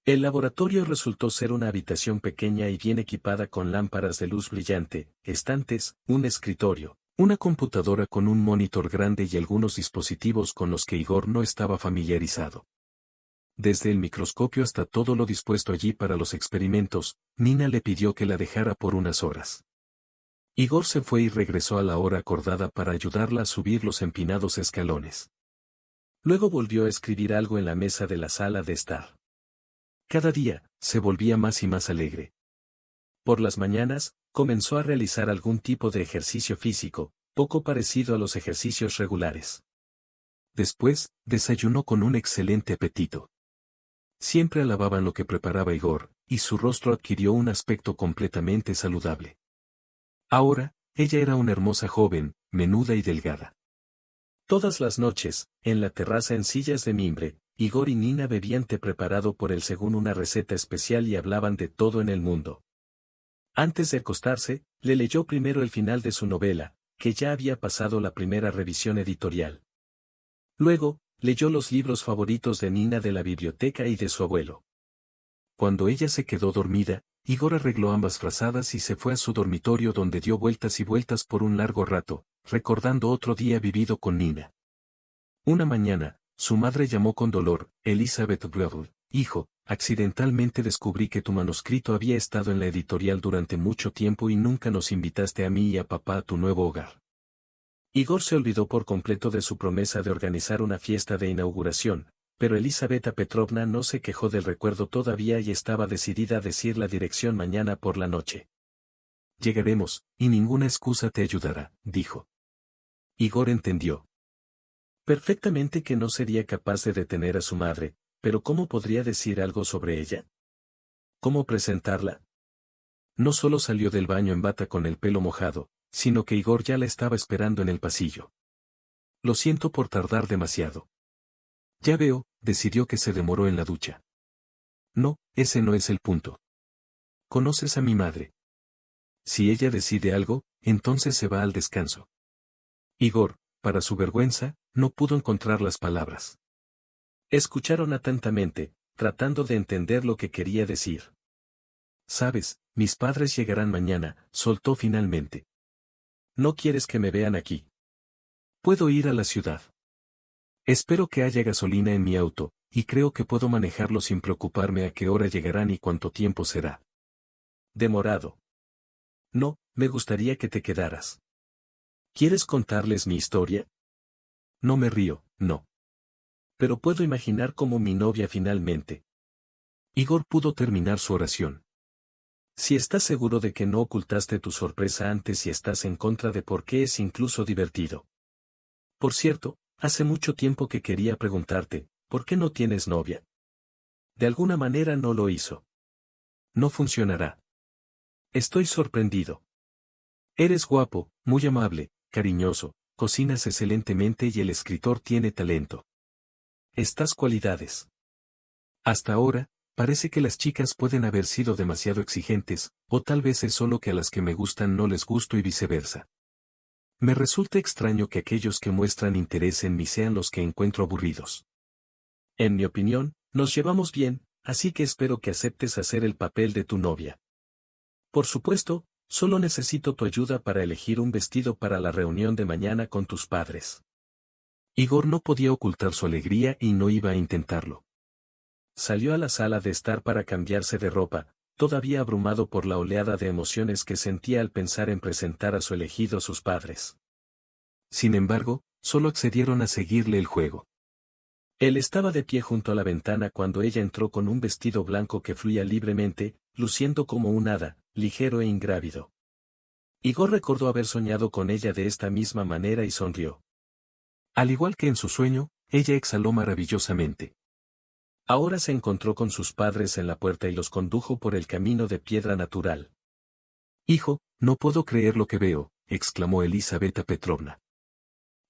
El laboratorio resultó ser una habitación pequeña y bien equipada con lámparas de luz brillante, estantes, un escritorio, una computadora con un monitor grande y algunos dispositivos con los que Igor no estaba familiarizado. Desde el microscopio hasta todo lo dispuesto allí para los experimentos, Nina le pidió que la dejara por unas horas. Igor se fue y regresó a la hora acordada para ayudarla a subir los empinados escalones. Luego volvió a escribir algo en la mesa de la sala de estar. Cada día, se volvía más y más alegre. Por las mañanas, comenzó a realizar algún tipo de ejercicio físico, poco parecido a los ejercicios regulares. Después, desayunó con un excelente apetito. Siempre alababan lo que preparaba Igor, y su rostro adquirió un aspecto completamente saludable. Ahora, ella era una hermosa joven, menuda y delgada. Todas las noches, en la terraza en sillas de mimbre, Igor y Nina bebían té preparado por él según una receta especial y hablaban de todo en el mundo. Antes de acostarse, le leyó primero el final de su novela, que ya había pasado la primera revisión editorial. Luego, leyó los libros favoritos de Nina de la biblioteca y de su abuelo. Cuando ella se quedó dormida, Igor arregló ambas frazadas y se fue a su dormitorio donde dio vueltas y vueltas por un largo rato, recordando otro día vivido con Nina. Una mañana, su madre llamó con dolor: Elizabeth Blood, hijo, accidentalmente descubrí que tu manuscrito había estado en la editorial durante mucho tiempo y nunca nos invitaste a mí y a papá a tu nuevo hogar. Igor se olvidó por completo de su promesa de organizar una fiesta de inauguración, pero Elizabeta Petrovna no se quejó del recuerdo todavía y estaba decidida a decir la dirección mañana por la noche. Llegaremos, y ninguna excusa te ayudará, dijo. Igor entendió perfectamente que no sería capaz de detener a su madre, pero ¿cómo podría decir algo sobre ella? ¿Cómo presentarla? No solo salió del baño en bata con el pelo mojado, sino que Igor ya la estaba esperando en el pasillo. Lo siento por tardar demasiado. Ya veo, decidió que se demoró en la ducha. No, ese no es el punto. ¿Conoces a mi madre? Si ella decide algo, entonces se va al descanso. Igor, para su vergüenza, no pudo encontrar las palabras. Escucharon atentamente, tratando de entender lo que quería decir. Sabes, mis padres llegarán mañana, soltó finalmente. ¿No quieres que me vean aquí? Puedo ir a la ciudad. Espero que haya gasolina en mi auto, y creo que puedo manejarlo sin preocuparme a qué hora llegarán y cuánto tiempo será. Demorado. No, me gustaría que te quedaras. ¿Quieres contarles mi historia? No me río, no. Pero puedo imaginar cómo mi novia finalmente. Igor pudo terminar su oración. Si estás seguro de que no ocultaste tu sorpresa antes y estás en contra de por qué es incluso divertido. Por cierto, hace mucho tiempo que quería preguntarte, ¿por qué no tienes novia? De alguna manera no lo hizo. No funcionará. Estoy sorprendido. Eres guapo, muy amable, cariñoso, cocinas excelentemente y el escritor tiene talento. Estas cualidades. Hasta ahora, parece que las chicas pueden haber sido demasiado exigentes, o tal vez es solo que a las que me gustan no les gusto y viceversa. Me resulta extraño que aquellos que muestran interés en mí sean los que encuentro aburridos. En mi opinión, nos llevamos bien, así que espero que aceptes hacer el papel de tu novia. Por supuesto, solo necesito tu ayuda para elegir un vestido para la reunión de mañana con tus padres. Igor no podía ocultar su alegría y no iba a intentarlo. Salió a la sala de estar para cambiarse de ropa, todavía abrumado por la oleada de emociones que sentía al pensar en presentar a su elegido a sus padres. Sin embargo, solo accedieron a seguirle el juego. Él estaba de pie junto a la ventana cuando ella entró con un vestido blanco que fluía libremente, luciendo como un hada, ligero e ingrávido. Igor recordó haber soñado con ella de esta misma manera y sonrió. Al igual que en su sueño, ella exhaló maravillosamente. Ahora se encontró con sus padres en la puerta y los condujo por el camino de piedra natural. Hijo, no puedo creer lo que veo, exclamó Elizabeta Petrovna.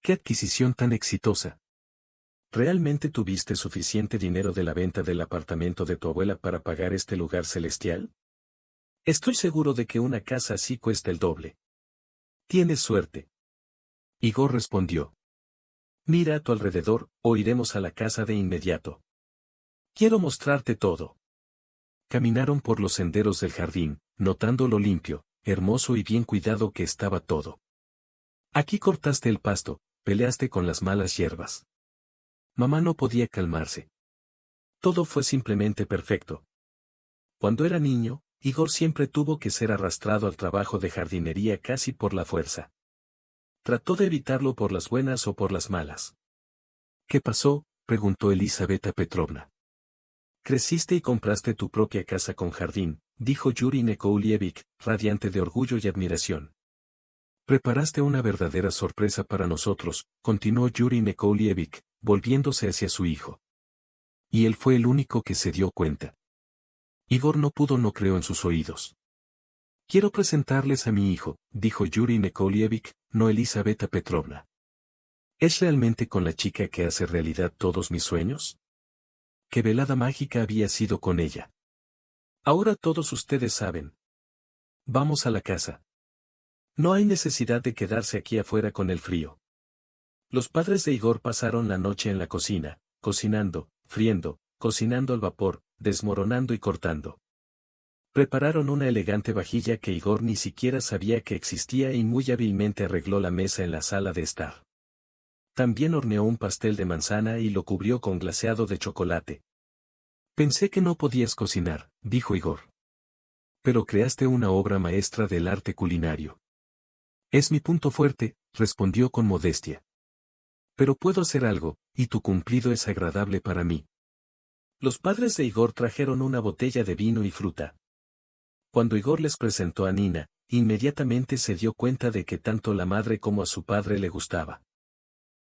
¡Qué adquisición tan exitosa! ¿Realmente tuviste suficiente dinero de la venta del apartamento de tu abuela para pagar este lugar celestial? Estoy seguro de que una casa así cuesta el doble. Tienes suerte. Igor respondió. Mira a tu alrededor, o iremos a la casa de inmediato. Quiero mostrarte todo. Caminaron por los senderos del jardín, notando lo limpio, hermoso y bien cuidado que estaba todo. Aquí cortaste el pasto, peleaste con las malas hierbas. Mamá no podía calmarse. Todo fue simplemente perfecto. Cuando era niño, Igor siempre tuvo que ser arrastrado al trabajo de jardinería casi por la fuerza. Trató de evitarlo por las buenas o por las malas. ¿Qué pasó?, preguntó Elizabeta Petrovna. Creciste y compraste tu propia casa con jardín, dijo Yuri Nekoulievich, radiante de orgullo y admiración. Preparaste una verdadera sorpresa para nosotros, continuó Yuri Nekoulievich, volviéndose hacia su hijo. Y él fue el único que se dio cuenta. Igor no creó en sus oídos. Quiero presentarles a mi hijo, dijo Yuri Nekoulievich, no Elizabeta Petrovna. ¿Es realmente con la chica que hace realidad todos mis sueños? Qué velada mágica había sido con ella. Ahora todos ustedes saben. Vamos a la casa. No hay necesidad de quedarse aquí afuera con el frío. Los padres de Igor pasaron la noche en la cocina, cocinando, friendo, cocinando al vapor, desmoronando y cortando. Prepararon una elegante vajilla que Igor ni siquiera sabía que existía y muy hábilmente arregló la mesa en la sala de estar. También horneó un pastel de manzana y lo cubrió con glaseado de chocolate. Pensé que no podías cocinar, dijo Igor. Pero creaste una obra maestra del arte culinario. Es mi punto fuerte, respondió con modestia. Pero puedo hacer algo, y tu cumplido es agradable para mí. Los padres de Igor trajeron una botella de vino y fruta. Cuando Igor les presentó a Nina, inmediatamente se dio cuenta de que tanto la madre como a su padre le gustaba.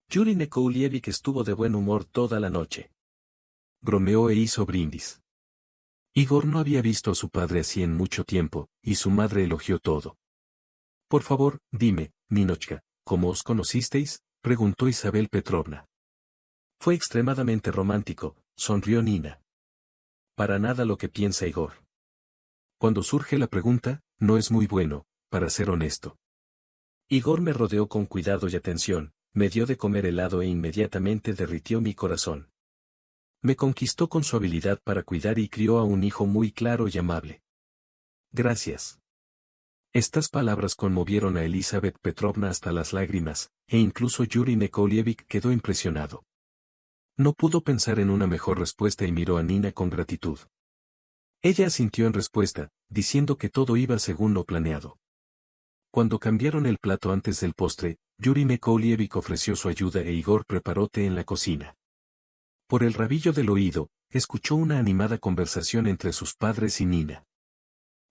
Yuri Nekoulievich estuvo de buen humor toda la noche. Bromeó e hizo brindis. Igor no había visto a su padre así en mucho tiempo, y su madre elogió todo. Por favor, dime, Ninochka, ¿cómo os conocisteis?, preguntó Isabel Petrovna. Fue extremadamente romántico, sonrió Nina. Para nada lo que piensa Igor. Cuando surge la pregunta, no es muy bueno, para ser honesto. Igor me rodeó con cuidado y atención, me dio de comer helado e inmediatamente derritió mi corazón. Me conquistó con su habilidad para cuidar y crió a un hijo muy claro y amable. Gracias. Estas palabras conmovieron a Elizabeth Petrovna hasta las lágrimas, e incluso Yuri Nekoulievich quedó impresionado. No pudo pensar en una mejor respuesta y miró a Nina con gratitud. Ella asintió en respuesta, diciendo que todo iba según lo planeado. Cuando cambiaron el plato antes del postre, Yuri Nekoulievich ofreció su ayuda e Igor preparó té en la cocina. Por el rabillo del oído, escuchó una animada conversación entre sus padres y Nina.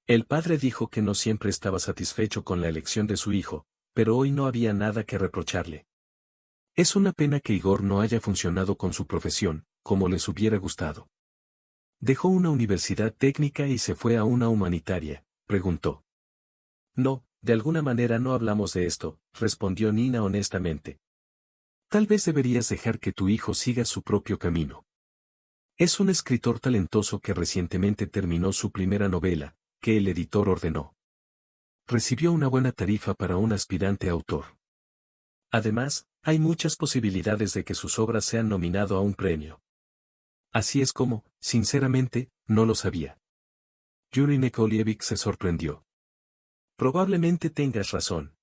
El padre dijo que no siempre estaba satisfecho con la elección de su hijo, pero hoy no había nada que reprocharle. Es una pena que Igor no haya funcionado con su profesión, como les hubiera gustado. ¿Dejó una universidad técnica y se fue a una humanitaria?, preguntó. No, de alguna manera no hablamos de esto, respondió Nina honestamente. Tal vez deberías dejar que tu hijo siga su propio camino. Es un escritor talentoso que recientemente terminó su primera novela, que el editor ordenó. Recibió una buena tarifa para un aspirante autor. Además, hay muchas posibilidades de que sus obras sean nominado a un premio. Así es como, sinceramente, no lo sabía. Yuri Nekoulievich se sorprendió. Probablemente tengas razón.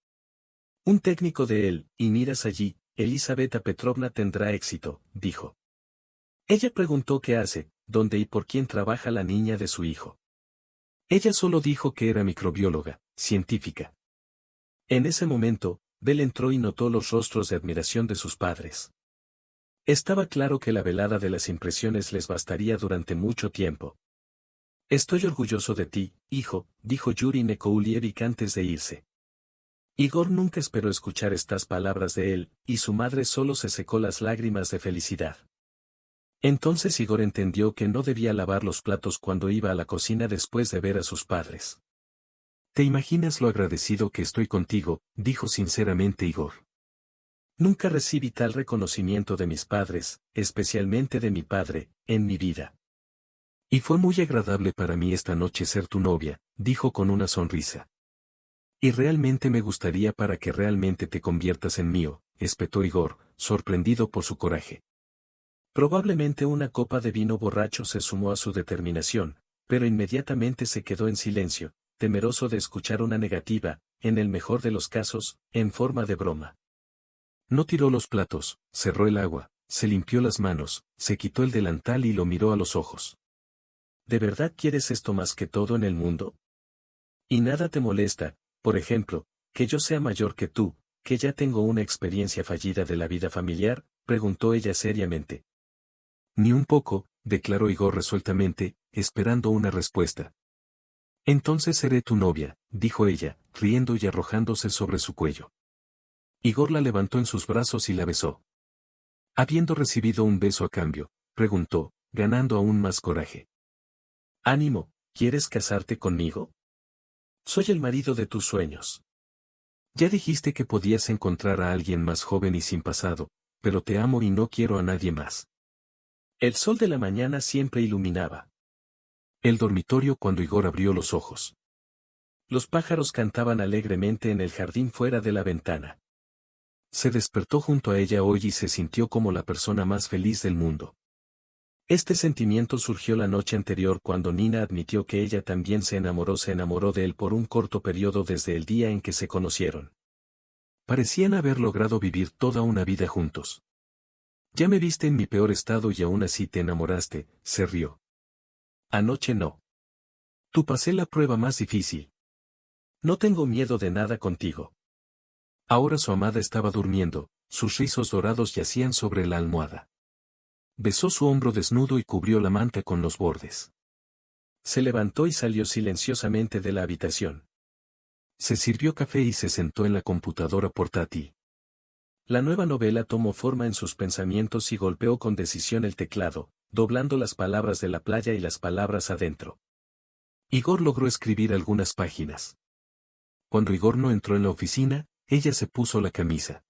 Un técnico de él, y miras allí, Elizabeta Petrovna tendrá éxito, dijo. Ella preguntó qué hace, dónde y por quién trabaja la niña de su hijo. Ella solo dijo que era microbióloga, científica. En ese momento, Bel entró y notó los rostros de admiración de sus padres. Estaba claro que la velada de las impresiones les bastaría durante mucho tiempo. Estoy orgulloso de ti, hijo, dijo Yuri Nekoulievich antes de irse. Igor nunca esperó escuchar estas palabras de él, y su madre solo se secó las lágrimas de felicidad. Entonces Igor entendió que no debía lavar los platos cuando iba a la cocina después de ver a sus padres. ¿Te imaginas lo agradecido que estoy contigo?, dijo sinceramente Igor. Nunca recibí tal reconocimiento de mis padres, especialmente de mi padre, en mi vida. Y fue muy agradable para mí esta noche ser tu novia, dijo con una sonrisa. Y realmente me gustaría para que realmente te conviertas en mío, espetó Igor, sorprendido por su coraje. Probablemente una copa de vino borracho se sumó a su determinación, pero inmediatamente se quedó en silencio, temeroso de escuchar una negativa, en el mejor de los casos, en forma de broma. No tiró los platos, cerró el agua, se limpió las manos, se quitó el delantal y lo miró a los ojos. ¿De verdad quieres esto más que todo en el mundo? ¿Y nada te molesta, por ejemplo, que yo sea mayor que tú, que ya tengo una experiencia fallida de la vida familiar?, preguntó ella seriamente. Ni un poco, declaró Igor resueltamente, esperando una respuesta. Entonces seré tu novia, dijo ella, riendo y arrojándose sobre su cuello. Igor la levantó en sus brazos y la besó. Habiendo recibido un beso a cambio, preguntó, ganando aún más coraje. Ánimo, ¿quieres casarte conmigo? Soy el marido de tus sueños. Ya dijiste que podías encontrar a alguien más joven y sin pasado, pero te amo y no quiero a nadie más. El sol de la mañana siempre iluminaba el dormitorio cuando Igor abrió los ojos. Los pájaros cantaban alegremente en el jardín fuera de la ventana. Se despertó junto a ella hoy y se sintió como la persona más feliz del mundo. Este sentimiento surgió la noche anterior cuando Nina admitió que ella también se enamoró de él por un corto periodo desde el día en que se conocieron. Parecían haber logrado vivir toda una vida juntos. Ya me viste en mi peor estado y aún así te enamoraste, se rió. Anoche no. Tú pasé la prueba más difícil. No tengo miedo de nada contigo. Ahora su amada estaba durmiendo, sus rizos dorados yacían sobre la almohada. Besó su hombro desnudo y cubrió la manta con los bordes. Se levantó y salió silenciosamente de la habitación. Se sirvió café y se sentó en la computadora portátil. La nueva novela tomó forma en sus pensamientos y golpeó con decisión el teclado, doblando las palabras de la playa y las palabras adentro. Igor logró escribir algunas páginas. Cuando Igor no entró en la oficina, ella se puso la camisa.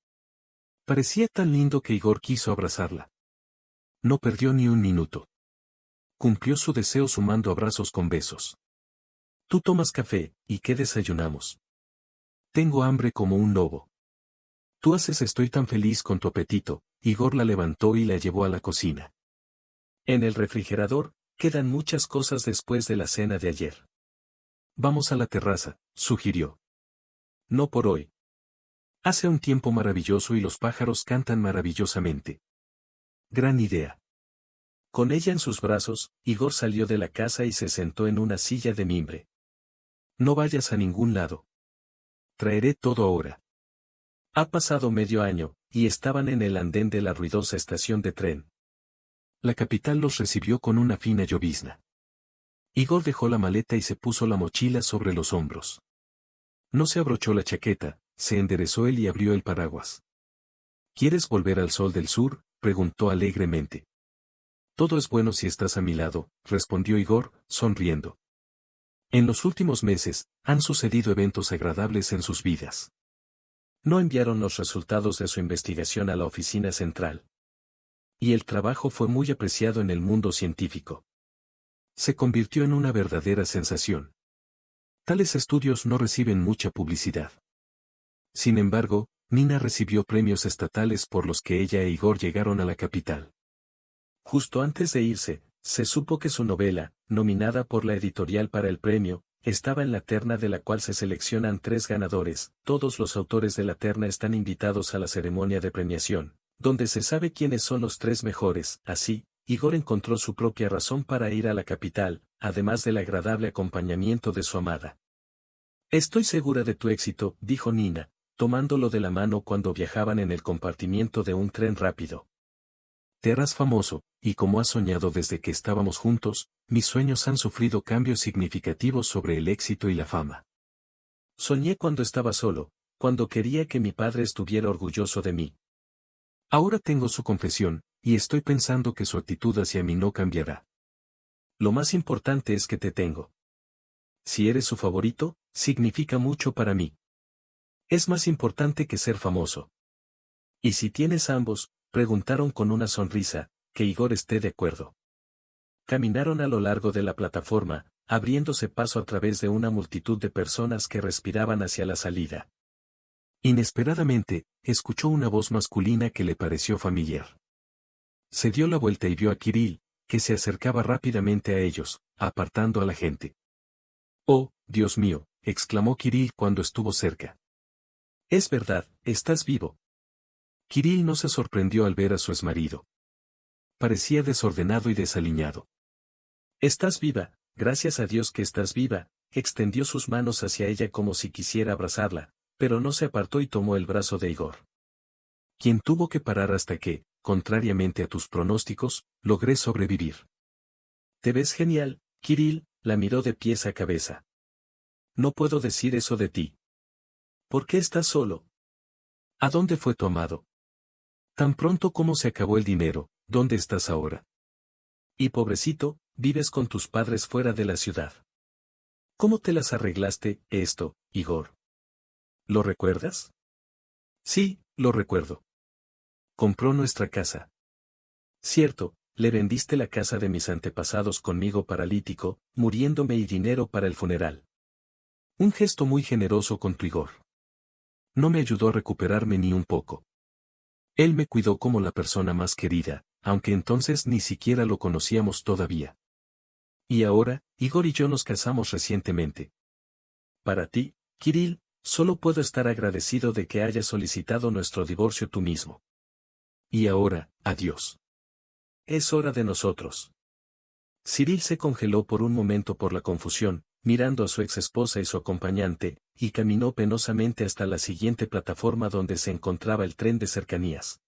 Parecía tan lindo que Igor quiso abrazarla. No perdió ni un minuto. Cumplió su deseo sumando abrazos con besos. Tú tomas café, ¿y qué desayunamos? Tengo hambre como un lobo. Tú haces estoy tan feliz con tu apetito. Igor la levantó y la llevó a la cocina. En el refrigerador, quedan muchas cosas después de la cena de ayer. Vamos a la terraza, sugirió. No por hoy. Hace un tiempo maravilloso y los pájaros cantan maravillosamente. Gran idea. Con ella en sus brazos, Igor salió de la casa y se sentó en una silla de mimbre. No vayas a ningún lado. Traeré todo ahora. Ha pasado medio año, y estaban en el andén de la ruidosa estación de tren. La capital los recibió con una fina llovizna. Igor dejó la maleta y se puso la mochila sobre los hombros. No se abrochó la chaqueta, se enderezó él y abrió el paraguas. ¿Quieres volver al sol del sur?, preguntó alegremente. Todo es bueno si estás a mi lado, respondió Igor, sonriendo. En los últimos meses, han sucedido eventos agradables en sus vidas. No enviaron los resultados de su investigación a la oficina central. Y el trabajo fue muy apreciado en el mundo científico. Se convirtió en una verdadera sensación. Tales estudios no reciben mucha publicidad. Sin embargo, Nina recibió premios estatales por los que ella e Igor llegaron a la capital. Justo antes de irse, se supo que su novela, nominada por la editorial para el premio, estaba en la terna de la cual se seleccionan 3 ganadores. Todos los autores de la terna están invitados a la ceremonia de premiación, donde se sabe quiénes son los 3 mejores. Así, Igor encontró su propia razón para ir a la capital, además del agradable acompañamiento de su amada. Estoy segura de tu éxito, dijo Nina, tomándolo de la mano cuando viajaban en el compartimiento de un tren rápido. Te harás famoso, y como has soñado desde que estábamos juntos, mis sueños han sufrido cambios significativos sobre el éxito y la fama. Soñé cuando estaba solo, cuando quería que mi padre estuviera orgulloso de mí. Ahora tengo su confesión, y estoy pensando que su actitud hacia mí no cambiará. Lo más importante es que te tengo. Si eres su favorito, significa mucho para mí. Es más importante que ser famoso. ¿Y si tienes ambos?, preguntaron con una sonrisa, que Igor esté de acuerdo. Caminaron a lo largo de la plataforma, abriéndose paso a través de una multitud de personas que respiraban hacia la salida. Inesperadamente, escuchó una voz masculina que le pareció familiar. Se dio la vuelta y vio a Kirill, que se acercaba rápidamente a ellos, apartando a la gente. «Oh, Dios mío», exclamó Kirill cuando estuvo cerca. «Es verdad, estás vivo». Kirill no se sorprendió al ver a su exmarido. Parecía desordenado y desaliñado. «Estás viva, gracias a Dios que estás viva», extendió sus manos hacia ella como si quisiera abrazarla, pero no se apartó y tomó el brazo de Igor. «Quien tuvo que parar hasta que, contrariamente a tus pronósticos, logré sobrevivir». «Te ves genial», Kirill la miró de pies a cabeza. «No puedo decir eso de ti». «¿Por qué estás solo? ¿A dónde fue tu amado? Tan pronto como se acabó el dinero, ¿dónde estás ahora? Y pobrecito, vives con tus padres fuera de la ciudad. ¿Cómo te las arreglaste, esto, Igor? ¿Lo recuerdas?» «Sí, lo recuerdo. Compró nuestra casa». «Cierto, le vendiste la casa de mis antepasados conmigo paralítico, muriéndome y dinero para el funeral. Un gesto muy generoso con tu Igor. No me ayudó a recuperarme ni un poco. Él me cuidó como la persona más querida, aunque entonces ni siquiera lo conocíamos todavía. Y ahora, Igor y yo nos casamos recientemente. Para ti, Kirill, solo puedo estar agradecido de que hayas solicitado nuestro divorcio tú mismo. Y ahora, adiós. Es hora de nosotros. Cyril se congeló por un momento por la confusión, mirando a su ex esposa y su acompañante, y caminó penosamente hasta la siguiente plataforma donde se encontraba el tren de cercanías.